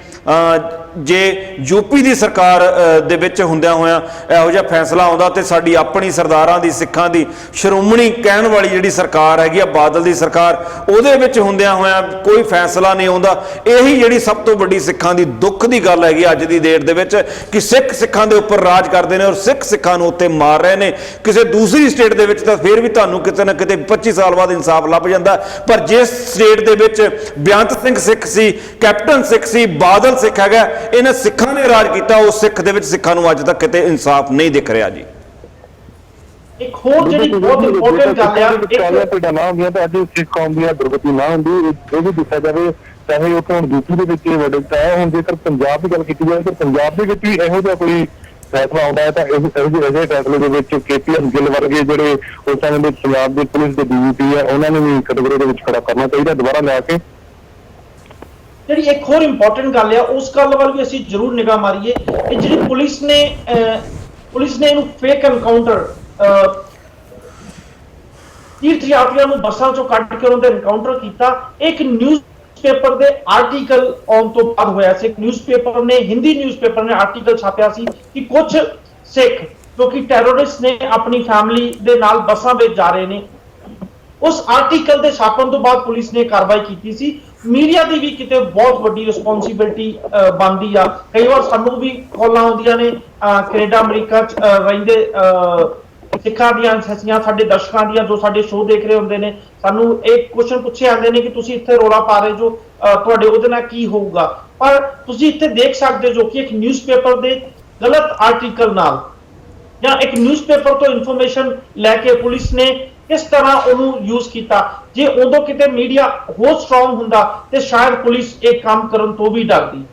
ਜੇ ਯੂਪੀ ਦੀ ਸਰਕਾਰ ਦੇ ਵਿੱਚ ਹੁੰਦਿਆਂ ਹੋਇਆਂ ਇਹੋ ਜਿਹਾ ਫੈਸਲਾ ਆਉਂਦਾ ਤੇ ਸਾਡੀ ਆਪਣੀ ਸਰਦਾਰਾਂ ਦੀ ਸਿੱਖਾਂ ਦੀ ਸ਼੍ਰੋਮਣੀ ਕਹਿਣ ਵਾਲੀ ਜਿਹੜੀ ਸਰਕਾਰ ਹੈਗੀ ਆ ਬਾਦਲ ਦੀ ਸਰਕਾਰ, ਉਹਦੇ ਵਿੱਚ ਹੁੰਦਿਆਂ ਹੋਇਆਂ ਕੋਈ ਫੈਸਲਾ ਨਹੀਂ ਆਉਂਦਾ। ਇਹੀ ਜਿਹੜੀ ਸਭ ਤੋਂ ਵੱਡੀ ਸਿੱਖਾਂ ਦੀ ਦੁੱਖ ਦੀ ਗੱਲ ਹੈਗੀ ਅੱਜ ਦੀ ਡੇਟ ਦੇ ਵਿੱਚ ਕਿ ਸਿੱਖਾਂ ਦੇ ਉੱਪਰ ਰਾਜ ਕਰਦੇ ਨੇ ਔਰ ਸਿੱਖਾਂ ਨੂੰ ਉੱਤੇ ਮਾਰ ਰਹੇ ਨੇ। ਕਿਸੇ ਦੂਸਰੀ ਸਟੇਟ ਦੇ ਵਿੱਚ ਤਾਂ ਫਿਰ ਵੀ ਤੁਹਾਨੂੰ ਕਿਤੇ ਨਾ ਕਿਤੇ 25 ਸਾਲ ਬਾਅਦ ਇਨਸਾਫ ਲੱਭ ਜਾਂਦਾ, ਪਰ ਜਿਸ ਸਟੇਟ ਦੇ ਵਿੱਚ ਬੇਅੰਤ ਸਿੰਘ ਸਿੱਖ ਸੀ, ਕੈਪਟਨ ਸਿੱਖ ਸੀ, ਬਾਦਲ ਸਿੱਖ ਹੈਗਾ, ਇਹਨਾਂ ਸਿੱਖਾਂ ਨੇ ਰਾਜ ਕੀਤਾ, ਉਸ ਸਿੱਖ ਦੇ ਵਿੱਚ ਸਿੱਖਾਂ ਨੂੰ ਅੱਜ ਤੱਕ ਕਿਤੇ ਇਨਸਾਫ ਨਹੀਂ ਦਿਖ ਰਿਹਾ ਜੀ। ਇੱਕ ਹੋਰ ਜਿਹੜੀ ਬਹੁਤ ਇੰਪੋਰਟੈਂਟ ਗੱਲ ਆ ਤੁਹਾਡਾ ਨਾ ਹੋ ਗਿਆ ਤਾਂ ਅੱਜ ਸਿੱਖ ਕੌਮ ਦੀ ਦੁਰਗਤੀ ਨਾ ਹੁੰਦੀ, ਇਹ ਵੀ ਦੱਸਿਆ ਜਾਵੇ ਚਾਹੇ ਉਹ ਹੁਣ ਯੂਪੀ ਦੇ ਵਿੱਚ ਵਰਡਿਕਟ ਆਇਆ। ਹੁਣ ਜੇਕਰ ਪੰਜਾਬ ਦੀ ਗੱਲ ਕੀਤੀ ਜਾਵੇ ਤਾਂ ਪੰਜਾਬ ਦੇ ਵਿੱਚ ਵੀ ਇਹੋ ਜਿਹਾ ਕੋਈ ਫੈਸਲਾ ਆਉਂਦਾ ਹੈ ਤਾਂ ਇਹੋ ਜਿਹੇ ਫੈਸਲੇ ਦੇ ਵਿੱਚ KPS ਗਿੱਲ ਵਰਗੇ ਜਿਹੜੇ ਉਸ ਸਮੇਂ ਦੇ ਪੰਜਾਬ ਦੇ ਪੁਲਿਸ ਦੇ DGP ਹੈ ਉਹਨਾਂ ਨੂੰ ਵੀ ਕਟਗਰੀ ਦੇ ਵਿੱਚ ਖੜਾ ਕਰਨਾ ਚਾਹੀਦਾ ਦੁਬਾਰਾ ਲਿਆ ਕੇ। ਜਿਹੜੀ ਇੱਕ ਹੋਰ ਇੰਪੋਰਟੈਂਟ ਗੱਲ ਆ ਉਸ ਗੱਲ ਵੱਲ ਵੀ ਅਸੀਂ ਜ਼ਰੂਰ ਨਿਗਾਹ ਮਾਰੀਏ ਕਿ ਜਿਹੜੀ ਪੁਲਿਸ ਨੇ ਇਹਨੂੰ ਫੇਕ ਐਨਕਾਊਂਟਰ ਤੀਰਥ ਯਾਤਰੀਆਂ ਨੂੰ ਬੱਸਾਂ ਚੋਂ ਕੱਢ ਕੇ ਉਹਨਾਂ ਦਾ ਐਨਕਾਊਂਟਰ ਕੀਤਾ। ਇੱਕ ਨਿਊਜ਼ਪੇਪਰ ਦੇ ਆਰਟੀਕਲ ਆਉਣ ਤੋਂ ਬਾਅਦ ਹੋਇਆ ਸੀ। ਇੱਕ ਨਿਊਜ਼ਪੇਪਰ ਨੇ, ਹਿੰਦੀ ਨਿਊਜ਼ਪੇਪਰ ਨੇ ਆਰਟੀਕਲ ਛਾਪਿਆ ਸੀ ਕਿ ਕੁਝ ਸਿੱਖ ਜੋ ਕਿ ਟੈਰਰਿਸਟ ਨੇ ਆਪਣੀ ਫੈਮਿਲੀ ਦੇ ਨਾਲ ਬੱਸਾਂ ਵਿੱਚ ਜਾ ਰਹੇ ਨੇ। ਉਸ ਆਰਟੀਕਲ ਦੇ ਛਾਪਣ ਤੋਂ ਬਾਅਦ ਪੁਲਿਸ ਨੇ ਕਾਰਵਾਈ ਕੀਤੀ ਸੀ। ਮੀਡੀਆ ਦੀ ਵੀ ਕਿਤੇ ਬਹੁਤ ਵੱਡੀ ਰਿਸਪੌਂਸਿਬਿਲਟੀ ਬਣਦੀ ਆ। ਕਈ ਵਾਰ ਸਾਨੂੰ ਵੀ ਕਾਲਾਂ ਆਉਂਦੀਆਂ ਨੇ ਕੈਨੇਡਾ ਅਮਰੀਕਾ ਚ ਰਹਿੰਦੇ ਸਿੱਖਾਂ ਦੀਆਂ, ਸਾਡੇ ਦਰਸ਼ਕਾਂ ਦੀਆਂ ਜੋ ਸਾਡੇ ਸ਼ੋਅ ਦੇਖ ਰਹੇ ਹੁੰਦੇ ਨੇ, ਸਾਨੂੰ ਇਹ ਕੁਐਸਚਨ ਪੁੱਛੇ ਜਾਂਦੇ ਨੇ ਕਿ ਤੁਸੀਂ ਇੱਥੇ ਰੌਲਾ ਪਾ ਰਹੇ ਜੋ, ਤੁਹਾਡੇ ਉਹਦੇ ਨਾਲ ਕੀ ਹੋਊਗਾ। ਪਰ ਤੁਸੀਂ ਇੱਥੇ ਦੇਖ ਸਕਦੇ ਜੋ ਕਿ ਇੱਕ ਨਿਊਜ਼ਪੇਪਰ ਦੇ ਗਲਤ ਆਰਟੀਕਲ ਨਾਲ ਜਾਂ ਇੱਕ ਨਿਊਜ਼ਪੇਪਰ ਤੋਂ ਇਨਫੋਰਮੇਸ਼ਨ ਲੈ ਕੇ ਪੁਲਿਸ ਨੇ ਕਿਸ ਤਰ੍ਹਾਂ ਉਹਨੂੰ ਯੂਜ਼ ਕੀਤਾ। ਜੇ ਉਦੋਂ ਕਿਤੇ ਮੀਡੀਆ ਹੋਰ ਸਟਰੋਂਗ ਹੁੰਦਾ ਤੇ ਸ਼ਾਇਦ ਪੁਲਿਸ ਇਹ ਕੰਮ ਕਰਨ ਤੋਂ ਵੀ ਡਰਦੀ।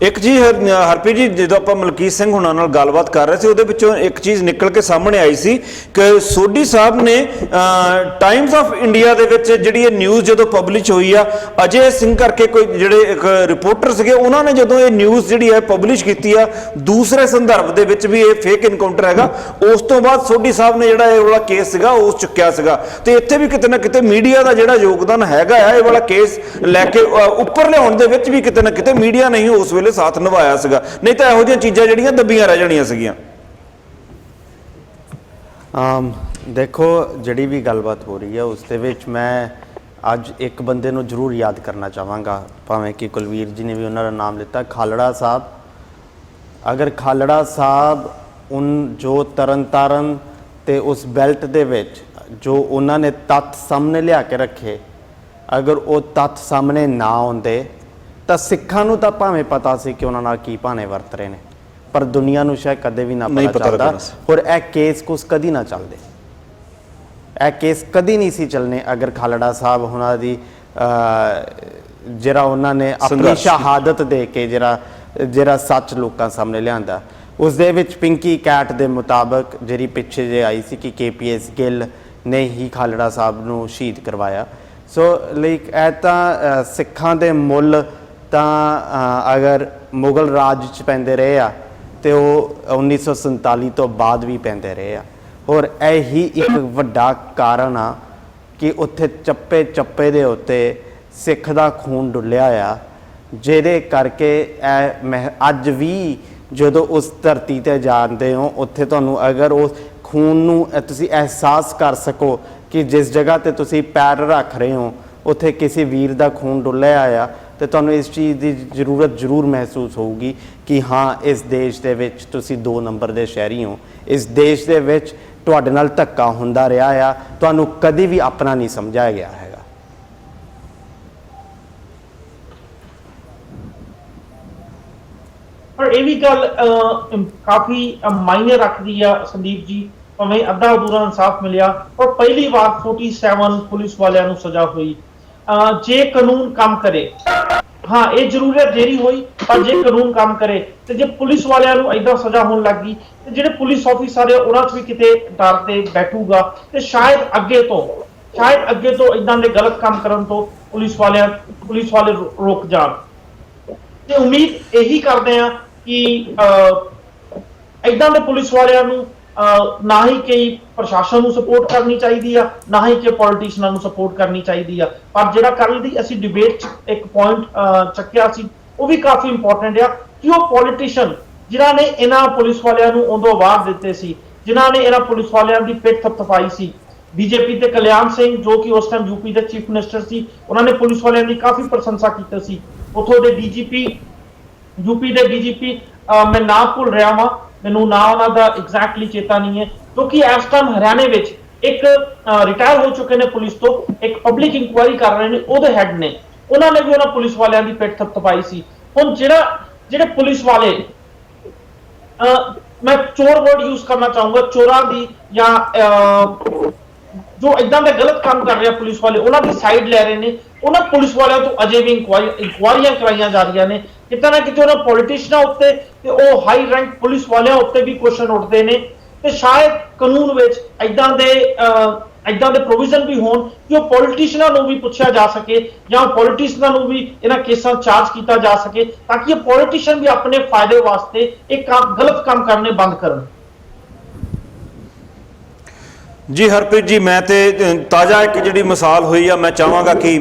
ਇੱਕ ਚੀਜ਼ ਹਰਪ੍ਰੀਤ ਜੀ, ਜਦੋਂ ਆਪਾਂ ਮਲਕੀਤ ਸਿੰਘ ਹੁਣਾਂ ਨਾਲ ਗੱਲਬਾਤ ਕਰ ਰਹੇ ਸੀ ਉਹਦੇ ਵਿੱਚੋਂ ਇੱਕ ਚੀਜ਼ ਨਿਕਲ ਕੇ ਸਾਹਮਣੇ ਆਈ ਸੀ ਕਿ ਸੋਢੀ ਸਾਹਿਬ ਨੇ ਟਾਈਮਸ ਆਫ ਇੰਡੀਆ ਦੇ ਵਿੱਚ ਜਿਹੜੀ ਇਹ ਨਿਊਜ਼ ਜਦੋਂ ਪਬਲਿਸ਼ ਹੋਈ ਆ, ਅਜੇ ਸਿੰਘ ਕਰਕੇ ਕੋਈ ਜਿਹੜੇ ਇੱਕ ਰਿਪੋਰਟਰ ਸੀਗੇ ਉਹਨਾਂ ਨੇ ਜਦੋਂ ਇਹ ਨਿਊਜ਼ ਜਿਹੜੀ ਹੈ ਪਬਲਿਸ਼ ਕੀਤੀ ਆ ਦੂਸਰੇ ਸੰਦਰਭ ਦੇ ਵਿੱਚ ਵੀ ਇਹ ਫੇਕ ਐਨਕਾਊਂਟਰ ਹੈਗਾ, ਉਸ ਤੋਂ ਬਾਅਦ ਸੋਢੀ ਸਾਹਿਬ ਨੇ ਜਿਹੜਾ ਇਹ ਵਾਲਾ ਕੇਸ ਸੀਗਾ ਉਸ ਚੁੱਕਿਆ ਸੀਗਾ। ਤੇ ਇੱਥੇ ਵੀ ਕਿਤੇ ਨਾ ਕਿਤੇ ਮੀਡੀਆ ਦਾ ਜਿਹੜਾ ਯੋਗਦਾਨ ਹੈਗਾ ਆ ਇਹ ਵਾਲਾ ਕੇਸ ਲੈ ਕੇ ਉੱਪਰ ਲਿਆਉਣ ਦੇ ਵਿੱਚ ਵੀ ਕਿਤੇ ਨਾ ਕਿਤੇ ਮੀਡੀਆ ਨਹੀਂ ਉਸ ਵੇਲੇ ਸਾਥ ਨਿਭਾਇਆ ਸੀਗਾ, ਨਹੀਂ ਤਾਂ ਇਹੋ ਜਿਹੀਆਂ ਚੀਜ਼ਾਂ ਜਿਹੜੀਆਂ ਦੱਬੀਆਂ ਰਹਿ ਜਾਣੀਆਂ ਸੀਗੀਆਂ। ਦੇਖੋ ਜਿਹੜੀ ਵੀ ਗੱਲਬਾਤ ਹੋ ਰਹੀ ਹੈ ਉਸ ਦੇ ਵਿੱਚ ਮੈਂ ਅੱਜ ਇੱਕ ਬੰਦੇ ਨੂੰ ਜ਼ਰੂਰ ਯਾਦ ਕਰਨਾ ਚਾਹਾਂਗਾ, ਭਾਵੇਂ ਕਿ ਕੁਲਵੀਰ ਜੀ ਨੇ ਵੀ ਉਹਨਾਂ ਦਾ ਨਾਮ ਲਿੱਤਾ, ਖਾਲੜਾ ਸਾਹਿਬ। ਅਗਰ ਖਾਲੜਾ ਸਾਹਿਬ ਜੋ ਤਰਨਤਾਰਨ ਤੇ ਉਸ ਬੈਲਟ ਦੇ ਵਿੱਚ ਜੋ ਉਹਨਾਂ ਨੇ ਤੱਥ ਸਾਹਮਣੇ ਲਿਆ ਕੇ ਰੱਖੇ, ਅਗਰ ਉਹ ਤੱਥ ਸਾਹਮਣੇ ਨਾ ਆਉਂਦੇ ਤਾਂ ਸਿੱਖਾਂ ਨੂੰ ਤਾਂ ਭਾਵੇਂ ਪਤਾ ਸੀ ਕਿ ਉਹਨਾਂ ਨਾਲ ਕੀ ਭਾਣੇ ਵਰਤ ਰਹੇ ਨੇ, ਪਰ ਦੁਨੀਆ ਨੂੰ ਸ਼ਾਇਦ ਕਦੇ ਵੀ ਨਾ ਪਤਾ ਚੱਲਦਾ। ਔਰ ਇਹ ਕੇਸ ਕੁਛ ਕਦੀ ਨਾ ਚੱਲਦੇ, ਇਹ ਕੇਸ ਕਦੀ ਨਹੀਂ ਸੀ ਚੱਲਣੇ ਅਗਰ ਖਾਲੜਾ ਸਾਹਿਬ ਉਹਨਾਂ ਦੀ ਜਿਹੜਾ ਉਹਨਾਂ ਨੇ ਆਪਣੀ ਸੰਘਰਸ਼ ਕੀਤਾ। ਸ਼ਹਾਦਤ ਦੇ ਕੇ ਜਿਹੜਾ ਸੱਚ ਲੋਕਾਂ ਸਾਹਮਣੇ ਲਿਆਂਦਾ, ਉਸ ਦੇ ਵਿੱਚ ਪਿੰਕੀ ਕੈਟ ਦੇ ਮੁਤਾਬਕ ਜਿਹੜੀ ਪਿੱਛੇ ਜੇ ਆਈ ਸੀ ਕਿ KPS ਗਿੱਲ ਨੇ ਹੀ ਖਾਲੜਾ ਸਾਹਿਬ ਨੂੰ ਸ਼ਹੀਦ ਕਰਵਾਇਆ। ਸੋ ਲਾਈਕ ਇਹ ਤਾਂ ਸਿੱਖਾਂ ਦੇ ਮੁੱਲ ਤਾਂ ਅਗਰ ਮੁਗਲ ਰਾਜ 'ਚ ਪੈਂਦੇ ਰਹੇ ਆ ਤੇ ਉਹ 1947 ਤੋਂ ਬਾਅਦ ਵੀ ਪੈਂਦੇ ਰਹੇ ਆ। ਔਰ ਇਹ ਹੀ ਇੱਕ ਵੱਡਾ ਕਾਰਨ ਆ ਕਿ ਉੱਥੇ ਚੱਪੇ ਚੱਪੇ ਦੇ ਉੱਤੇ ਸਿੱਖ ਦਾ ਖੂਨ ਡੁੱਲਿਆ ਆ, ਜਿਹਦੇ ਕਰਕੇ ਇਹ ਅੱਜ ਵੀ ਜਦੋਂ ਉਸ ਧਰਤੀ ਤੇ ਜਾਂਦੇ ਹੋ ਉੱਥੇ ਤੁਹਾਨੂੰ ਅਗਰ ਉਸ ਖੂਨ ਨੂੰ ਤੁਸੀਂ ਅਹਿਸਾਸ ਕਰ ਸਕੋ ਕਿ ਜਿਸ ਜਗ੍ਹਾ ਤੇ ਤੁਸੀਂ ਪੈਰ ਰੱਖ ਰਹੇ ਹੋ ਉੱਥੇ ਕਿਸੇ ਵੀਰ ਦਾ ਖੂਨ ਡੁੱਲਿਆ ਆ, ਤੇ ਤੁਹਾਨੂੰ ਇਸ ਚੀਜ਼ ਦੀ ਜ਼ਰੂਰਤ ਜ਼ਰੂਰ ਮਹਿਸੂਸ ਹੋਊਗੀ ਕਿ ਹਾਂ ਇਸ ਦੇਸ਼ ਦੇ ਵਿੱਚ ਤੁਸੀਂ 2 ਨੰਬਰ ਦੇ ਸ਼ਹਿਰੀ ਹੋ। ਇਸ ਦੇਸ਼ ਦੇ ਵਿੱਚ ਤੁਹਾਡੇ ਨਾਲ ਧੱਕਾ ਹੁੰਦਾ ਰਿਹਾ ਆ, ਤੁਹਾਨੂੰ ਕਦੀ ਵੀ ਆਪਣਾ ਨਹੀਂ ਸਮਝਿਆ ਗਿਆ ਹੈਗਾ। ਪਰ ਇਹ ਵੀ ਗੱਲ ਕਾਫੀ ਮਾਇਨੇ ਰੱਖਦੀ ਆ ਸੰਦੀਪ ਜੀ, ਭਾਵੇਂ ਅੱਧਾ ਅਧੂਰਾ ਇਨਸਾਫ ਮਿਲਿਆ ਪਰ ਪਹਿਲੀ ਵਾਰ 47 ਪੁਲਿਸ ਵਾਲਿਆਂ ਨੂੰ ਸਜ਼ਾ ਹੋਈ। ਜੇ ਕਾਨੂੰਨ ਕੰਮ ਕਰੇ, ਹਾਂ ਇਹ ਜ਼ਰੂਰ ਹੈ ਦੇਰੀ ਹੋਈ, ਪਰ ਜੇ ਕਾਨੂੰਨ ਕੰਮ ਕਰੇ ਤੇ ਜੇ ਪੁਲਿਸ ਵਾਲਿਆਂ ਨੂੰ ਏਦਾਂ ਸਜ਼ਾ ਹੋਣ ਲੱਗ ਗਈ ਤੇ ਜਿਹੜੇ ਪੁਲਿਸ ਆਫੀਸਰ ਆ ਉਹਨਾਂ 'ਚ ਵੀ ਕਿਤੇ ਡਰ ਤੇ ਬੈਠੂਗਾ ਤੇ ਸ਼ਾਇਦ ਅੱਗੇ ਤੋਂ ਏਦਾਂ ਦੇ ਗਲਤ ਕੰਮ ਕਰਨ ਤੋਂ ਪੁਲਿਸ ਵਾਲੇ ਰੁਕ ਜਾਣ। ਤੇ ਉਮੀਦ ਇਹੀ ਕਰਦੇ ਆ ਕਿ ਏਦਾਂ ਦੇ ਪੁਲਿਸ ਵਾਲਿਆਂ ਨੂੰ ਨਾ ਹੀ ਕਿ ਪ੍ਰਸ਼ਾਸਨ ਨੂੰ ਸਪੋਰਟ ਕਰਨੀ ਚਾਹੀਦੀ ਆ, ਨਾ ਹੀ ਕਿ ਪੋਲੀਟੀਸ਼ੀਅਨਾਂ ਨੂੰ ਸਪੋਰਟ ਕਰਨੀ ਚਾਹੀਦੀ ਆ। ਪਰ ਜਿਹੜਾ ਕੱਲ ਦੀ ਅਸੀਂ ਡਿਬੇਟ 'ਚ ਇੱਕ ਪੁਆਇੰਟ ਚੱਕਿਆ ਸੀ ਉਹ ਵੀ ਕਾਫੀ ਇੰਪੋਰਟੈਂਟ ਆ ਕਿ ਉਹ ਪੋਲੀਟੀਸ਼ੀਅਨ ਜਿਨ੍ਹਾਂ ਨੇ ਇਹਨਾਂ ਪੁਲਿਸ ਵਾਲਿਆਂ ਨੂੰ ਉਦੋਂ ਅਵਾਰਡ ਦਿੱਤੇ ਸੀ, ਜਿਨ੍ਹਾਂ ਨੇ ਇਹਨਾਂ ਪੁਲਿਸ ਵਾਲਿਆਂ ਦੀ ਪਿੱਠ ਥਪਥਪਾਈ ਸੀ, ਬੀਜੇਪੀ ਤੇ ਕਲਿਆਣ ਸਿੰਘ ਜੋ ਕਿ ਉਸ ਟਾਈਮ ਯੂਪੀ ਦੇ ਚੀਫ ਮਿਨਿਸਟਰ ਸੀ, ਉਹਨਾਂ ਨੇ ਪੁਲਿਸ ਵਾਲਿਆਂ ਦੀ ਕਾਫੀ ਪ੍ਰਸ਼ੰਸਾ ਕੀਤੀ ਸੀ। ਉੱਥੋਂ ਦੇ DGP ਯੂਪੀ ਦੇ DGP ਮੈਂ ਨਾਮ ਭੁੱਲ ਰਿਹਾ ਵਾਂ, ਮੈਨੂੰ ਨਾ ਉਹਨਾਂ ਦਾ ਐਗਜ਼ੈਕਟਲੀ ਚੇਤਾ ਨਹੀਂ ਹੈ, ਕਿਉਂਕਿ ਇਸ ਟਾਈਮ ਹਰਿਆਣੇ ਵਿੱਚ ਇੱਕ ਰਿਟਾਇਰ ਹੋ ਚੁੱਕੇ ਨੇ ਪੁਲਿਸ ਤੋਂ, ਇੱਕ ਪਬਲਿਕ ਇਨਕੁਆਇਰੀ ਕਰ ਰਹੇ ਨੇ, ਉਹਦੇ ਹੈਡ ਨੇ, ਉਹਨਾਂ ਨੇ ਵੀ ਉਹਨਾਂ ਪੁਲਿਸ ਵਾਲਿਆਂ ਦੀ ਪਿੱਠ ਥਪਥਪਾਈ ਸੀ। ਹੁਣ ਜਿਹੜੇ ਪੁਲਿਸ ਵਾਲੇ ਮੈਂ ਚੋਰ ਵਰਡ ਯੂਜ਼ ਕਰਨਾ ਚਾਹੂੰਗਾ, ਚੋਰਾਂ ਦੀ ਜਾਂ ਜੋ ਇਦਾਂ ਦੇ ਗਲਤ ਕੰਮ ਕਰ ਰਿਹਾ ਪੁਲਿਸ ਵਾਲੇ ਉਹਨਾਂ ਦੀ ਸਾਈਡ ਲੈ ਰਹੇ ਨੇ, ਉਹਨਾਂ ਪੁਲਿਸ ਵਾਲਿਆਂ ਤੋਂ ਅਜੇ ਵੀ ਇਨਕੁਆਇਰੀਆਂ ਕਰਾਈਆਂ ਜਾ ਰਹੀਆਂ ਨੇ। ਕਿਤੇ ਨਾ ਕਿਤੇ ਉਹਨਾਂ ਪੋਲੀਟੀਸ਼ੀਅਨਾਂ ਉੱਤੇ ਤੇ ਉਹ ਹਾਈ ਰੈਂਕ ਪੁਲਿਸ ਵਾਲਿਆਂ ਉੱਤੇ ਵੀ ਕੁਐਸਚਨ ਉੱਠਦੇ ਨੇ ਤੇ ਸ਼ਾਇਦ ਕਾਨੂੰਨ ਵਿੱਚ ਇਦਾਂ ਦੇ ਪ੍ਰੋਵੀਜ਼ਨ ਵੀ ਹੋਣ ਕਿ ਉਹ ਪੋਲੀਟੀਸ਼ੀਅਨਾਂ ਨੂੰ ਵੀ ਪੁੱਛਿਆ ਜਾ ਸਕੇ ਜਾਂ ਪੋਲੀਟੀਸ਼ੀਅਨਾਂ ਨੂੰ ਵੀ ਇਹਨਾਂ ਕੇਸਾਂ ਚਾਰਜ ਕੀਤਾ ਜਾ ਸਕੇ ਤਾਂ ਕਿ ਇਹ ਪੋਲੀਟੀਸ਼ੀਅਨ ਵੀ ਆਪਣੇ ਫਾਇਦੇ ਵਾਸਤੇ ਇਹ ਗਲਤ ਕੰਮ ਕਰਨੇ ਬੰਦ ਕਰਨ। ਜੀ ਹਰਪ੍ਰੀਤ ਜੀ, ਮੈਂ ਤੇ ਤਾਜ਼ਾ ਇੱਕ ਜਿਹੜੀ ਮਿਸਾਲ ਹੋਈ ਆ, ਮੈਂ ਚਾਹਾਂਗਾ ਕਿ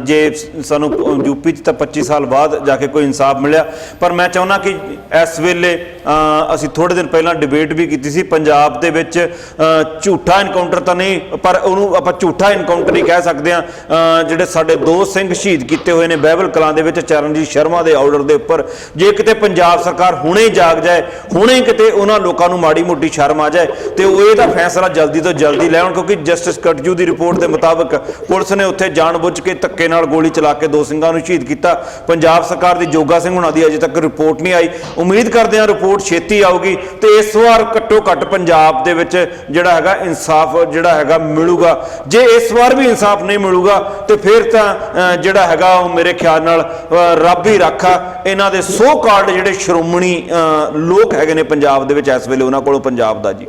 ਜੇ ਸਾਨੂੰ ਯੂਪੀ 'ਚ ਤਾਂ 25 ਸਾਲ ਬਾਅਦ ਜਾ ਕੇ ਕੋਈ ਇਨਸਾਫ ਮਿਲਿਆ, ਪਰ ਮੈਂ ਚਾਹੁੰਦਾ ਕਿ ਇਸ ਵੇਲੇ ਅਸੀਂ ਥੋੜ੍ਹੇ ਦਿਨ ਪਹਿਲਾਂ ਡਿਬੇਟ ਵੀ ਕੀਤੀ ਸੀ ਪੰਜਾਬ ਦੇ ਵਿੱਚ ਝੂਠਾ ਇਨਕਾਊਂਟਰ ਤਾਂ ਨਹੀਂ, ਪਰ ਉਹਨੂੰ ਆਪਾਂ ਝੂਠਾ ਇਨਕਾਊਂਟਰ ਹੀ ਕਹਿ ਸਕਦੇ ਹਾਂ। ਜਿਹੜੇ ਸਾਡੇ 2 ਸਿੰਘ ਸ਼ਹੀਦ ਕੀਤੇ ਹੋਏ ਨੇ ਬਹਿਬਲ ਕਲਾਂ ਦੇ ਵਿੱਚ ਚਰਨਜੀਤ ਸ਼ਰਮਾ ਦੇ ਆਰਡਰ ਦੇ ਉੱਪਰ, ਜੇ ਕਿਤੇ ਪੰਜਾਬ ਸਰਕਾਰ ਹੁਣੇ ਜਾਗ ਜਾਏ, ਹੁਣੇ ਕਿਤੇ ਉਹਨਾਂ ਲੋਕਾਂ ਨੂੰ ਮਾੜੀ ਮੋਟੀ ਸ਼ਰਮ ਆ ਜਾਏ ਤੇ ਉਹ ਇਹਦਾ ਫੈਸਲਾ ਜਲਦੀ ਤੋਂ ਜਲਦੀ ਲੈਣ, ਕਿਉਂਕਿ ਜਸਟਿਸ ਕਟਜੂ ਦੀ ਰਿਪੋਰਟ ਦੇ ਮੁਤਾਬਕ ਪੁਲਿਸ ਨੇ ਉੱਥੇ ਜਾਣਬੁੱਝ ਕੇ ਧੱਕੇ ਨਾਲ ਗੋਲੀ ਚਲਾ ਕੇ 2 ਸਿੰਘਾਂ ਨੂੰ ਸ਼ਹੀਦ ਕੀਤਾ। ਪੰਜਾਬ ਸਰਕਾਰ ਦੀ ਜੋਗਾ ਸਿੰਘ ਹੁਣਾਂ ਦੀ ਅਜੇ ਤੱਕ ਰਿਪੋਰਟ ਨਹੀਂ ਆਈ, ਉਮੀਦ ਕਰਦੇ ਹਾਂ ਰਿਪੋਰਟ ਛੇਤੀ ਆਊਗੀ ਤੇ ਇਸ ਵਾਰ ਘੱਟੋ ਘੱਟ ਪੰਜਾਬ ਦੇ ਵਿੱਚ ਜਿਹੜਾ ਹੈਗਾ ਇਨਸਾਫ ਜਿਹੜਾ ਹੈਗਾ ਮਿਲੂਗਾ। ਜੇ ਇਸ ਵਾਰ ਵੀ ਇਨਸਾਫ ਨਹੀਂ ਮਿਲੂਗਾ ਤੇ ਫਿਰ ਤਾਂ ਜਿਹੜਾ ਹੈਗਾ ਉਹ ਮੇਰੇ ਖਿਆਲ ਨਾਲ ਰੱਬ ਹੀ ਰਾਖਾ ਇਹਨਾਂ ਦੇ ਸੋ ਕਾਲਡ ਜਿਹੜੇ ਸ਼੍ਰੋਮਣੀ ਲੋਕ ਹੈਗੇ ਨੇ ਪੰਜਾਬ ਦੇ ਵਿੱਚ ਇਸ ਵੇਲੇ, ਉਹਨਾਂ ਕੋਲੋਂ ਪੰਜਾਬ ਦਾ ਜੀ।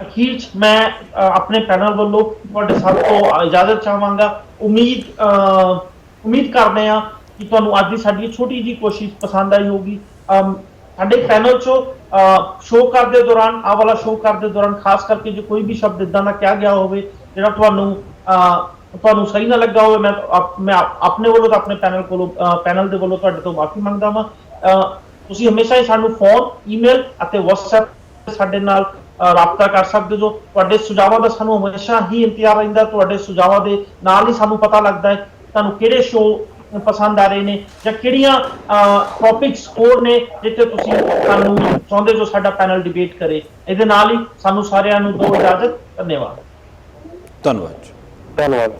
ਅਖੀਰ 'ਚ ਮੈਂ ਆਪਣੇ ਪੈਨਲ ਵੱਲੋਂ ਤੁਹਾਡੇ ਸਭ ਤੋਂ ਇਜਾਜ਼ਤ ਚਾਹਾਂਗਾ। ਉਮੀਦ ਕਰਦੇ ਹਾਂ ਕਿ ਤੁਹਾਨੂੰ ਅੱਜ ਦੀ ਸਾਡੀ ਛੋਟੀ ਜਿਹੀ ਕੋਸ਼ਿਸ਼ ਪਸੰਦ ਆਈ ਹੋਗੀ। ਸਾਡੇ ਪੈਨਲ 'ਚੋਂ ਸ਼ੋਅ ਕਰਦੇ ਦੌਰਾਨ, ਆਹ ਵਾਲਾ ਸ਼ੋਅ ਕਰਦੇ ਦੌਰਾਨ ਖਾਸ ਕਰਕੇ ਜੇ ਕੋਈ ਵੀ ਸ਼ਬਦ ਇਦਾਂ ਦਾ ਕਿਹਾ ਗਿਆ ਹੋਵੇ ਜਿਹੜਾ ਤੁਹਾਨੂੰ ਸਹੀ ਨਾ ਲੱਗਾ ਹੋਵੇ, ਮੈਂ ਆਪਣੇ ਵੱਲੋਂ ਤਾਂ ਆਪਣੇ ਪੈਨਲ ਦੇ ਵੱਲੋਂ ਤੁਹਾਡੇ ਤੋਂ ਮਾਫੀ ਮੰਗਦਾ ਵਾਂ। ਤੁਸੀਂ ਹਮੇਸ਼ਾ ਹੀ ਸਾਨੂੰ ਫੋਨ, ਈਮੇਲ ਅਤੇ WhatsApp ਸਾਡੇ ਨਾਲ ਰਾਬਤਾ ਕਰ ਸਕਦੇ ਹੋ। ਤੁਹਾਡੇ ਸੁਝਾਵਾਂ ਦਾ ਸਾਨੂੰ ਹਮੇਸ਼ਾ ਹੀ ਇੰਤਜ਼ਾਰ ਰਹਿੰਦਾ। ਤੁਹਾਡੇ ਸੁਝਾਵਾਂ ਦੇ ਨਾਲ ਹੀ ਸਾਨੂੰ ਪਤਾ ਲੱਗਦਾ ਹੈ ਤੁਹਾਨੂੰ ਕਿਹੜੇ ਸ਼ੋਅ ਪਸੰਦ ਆ ਰਹੇ ਨੇ ਜਾਂ ਕਿਹੜੀਆਂ ਟੌਪਿਕਸ ਹੋਰ ਨੇ ਜਿੱਥੇ ਤੁਸੀਂ ਸਾਨੂੰ ਚਾਹੁੰਦੇ ਜੋ ਸਾਡਾ ਪੈਨਲ ਡਿਬੇਟ ਕਰੇ। ਇਹਦੇ ਨਾਲ ਹੀ ਸਾਨੂੰ ਸਾਰਿਆਂ ਨੂੰ ਦਿਓ ਇਜਾਜ਼ਤ। ਧੰਨਵਾਦ। ਧੰਨਵਾਦ। ਧੰਨਵਾਦ।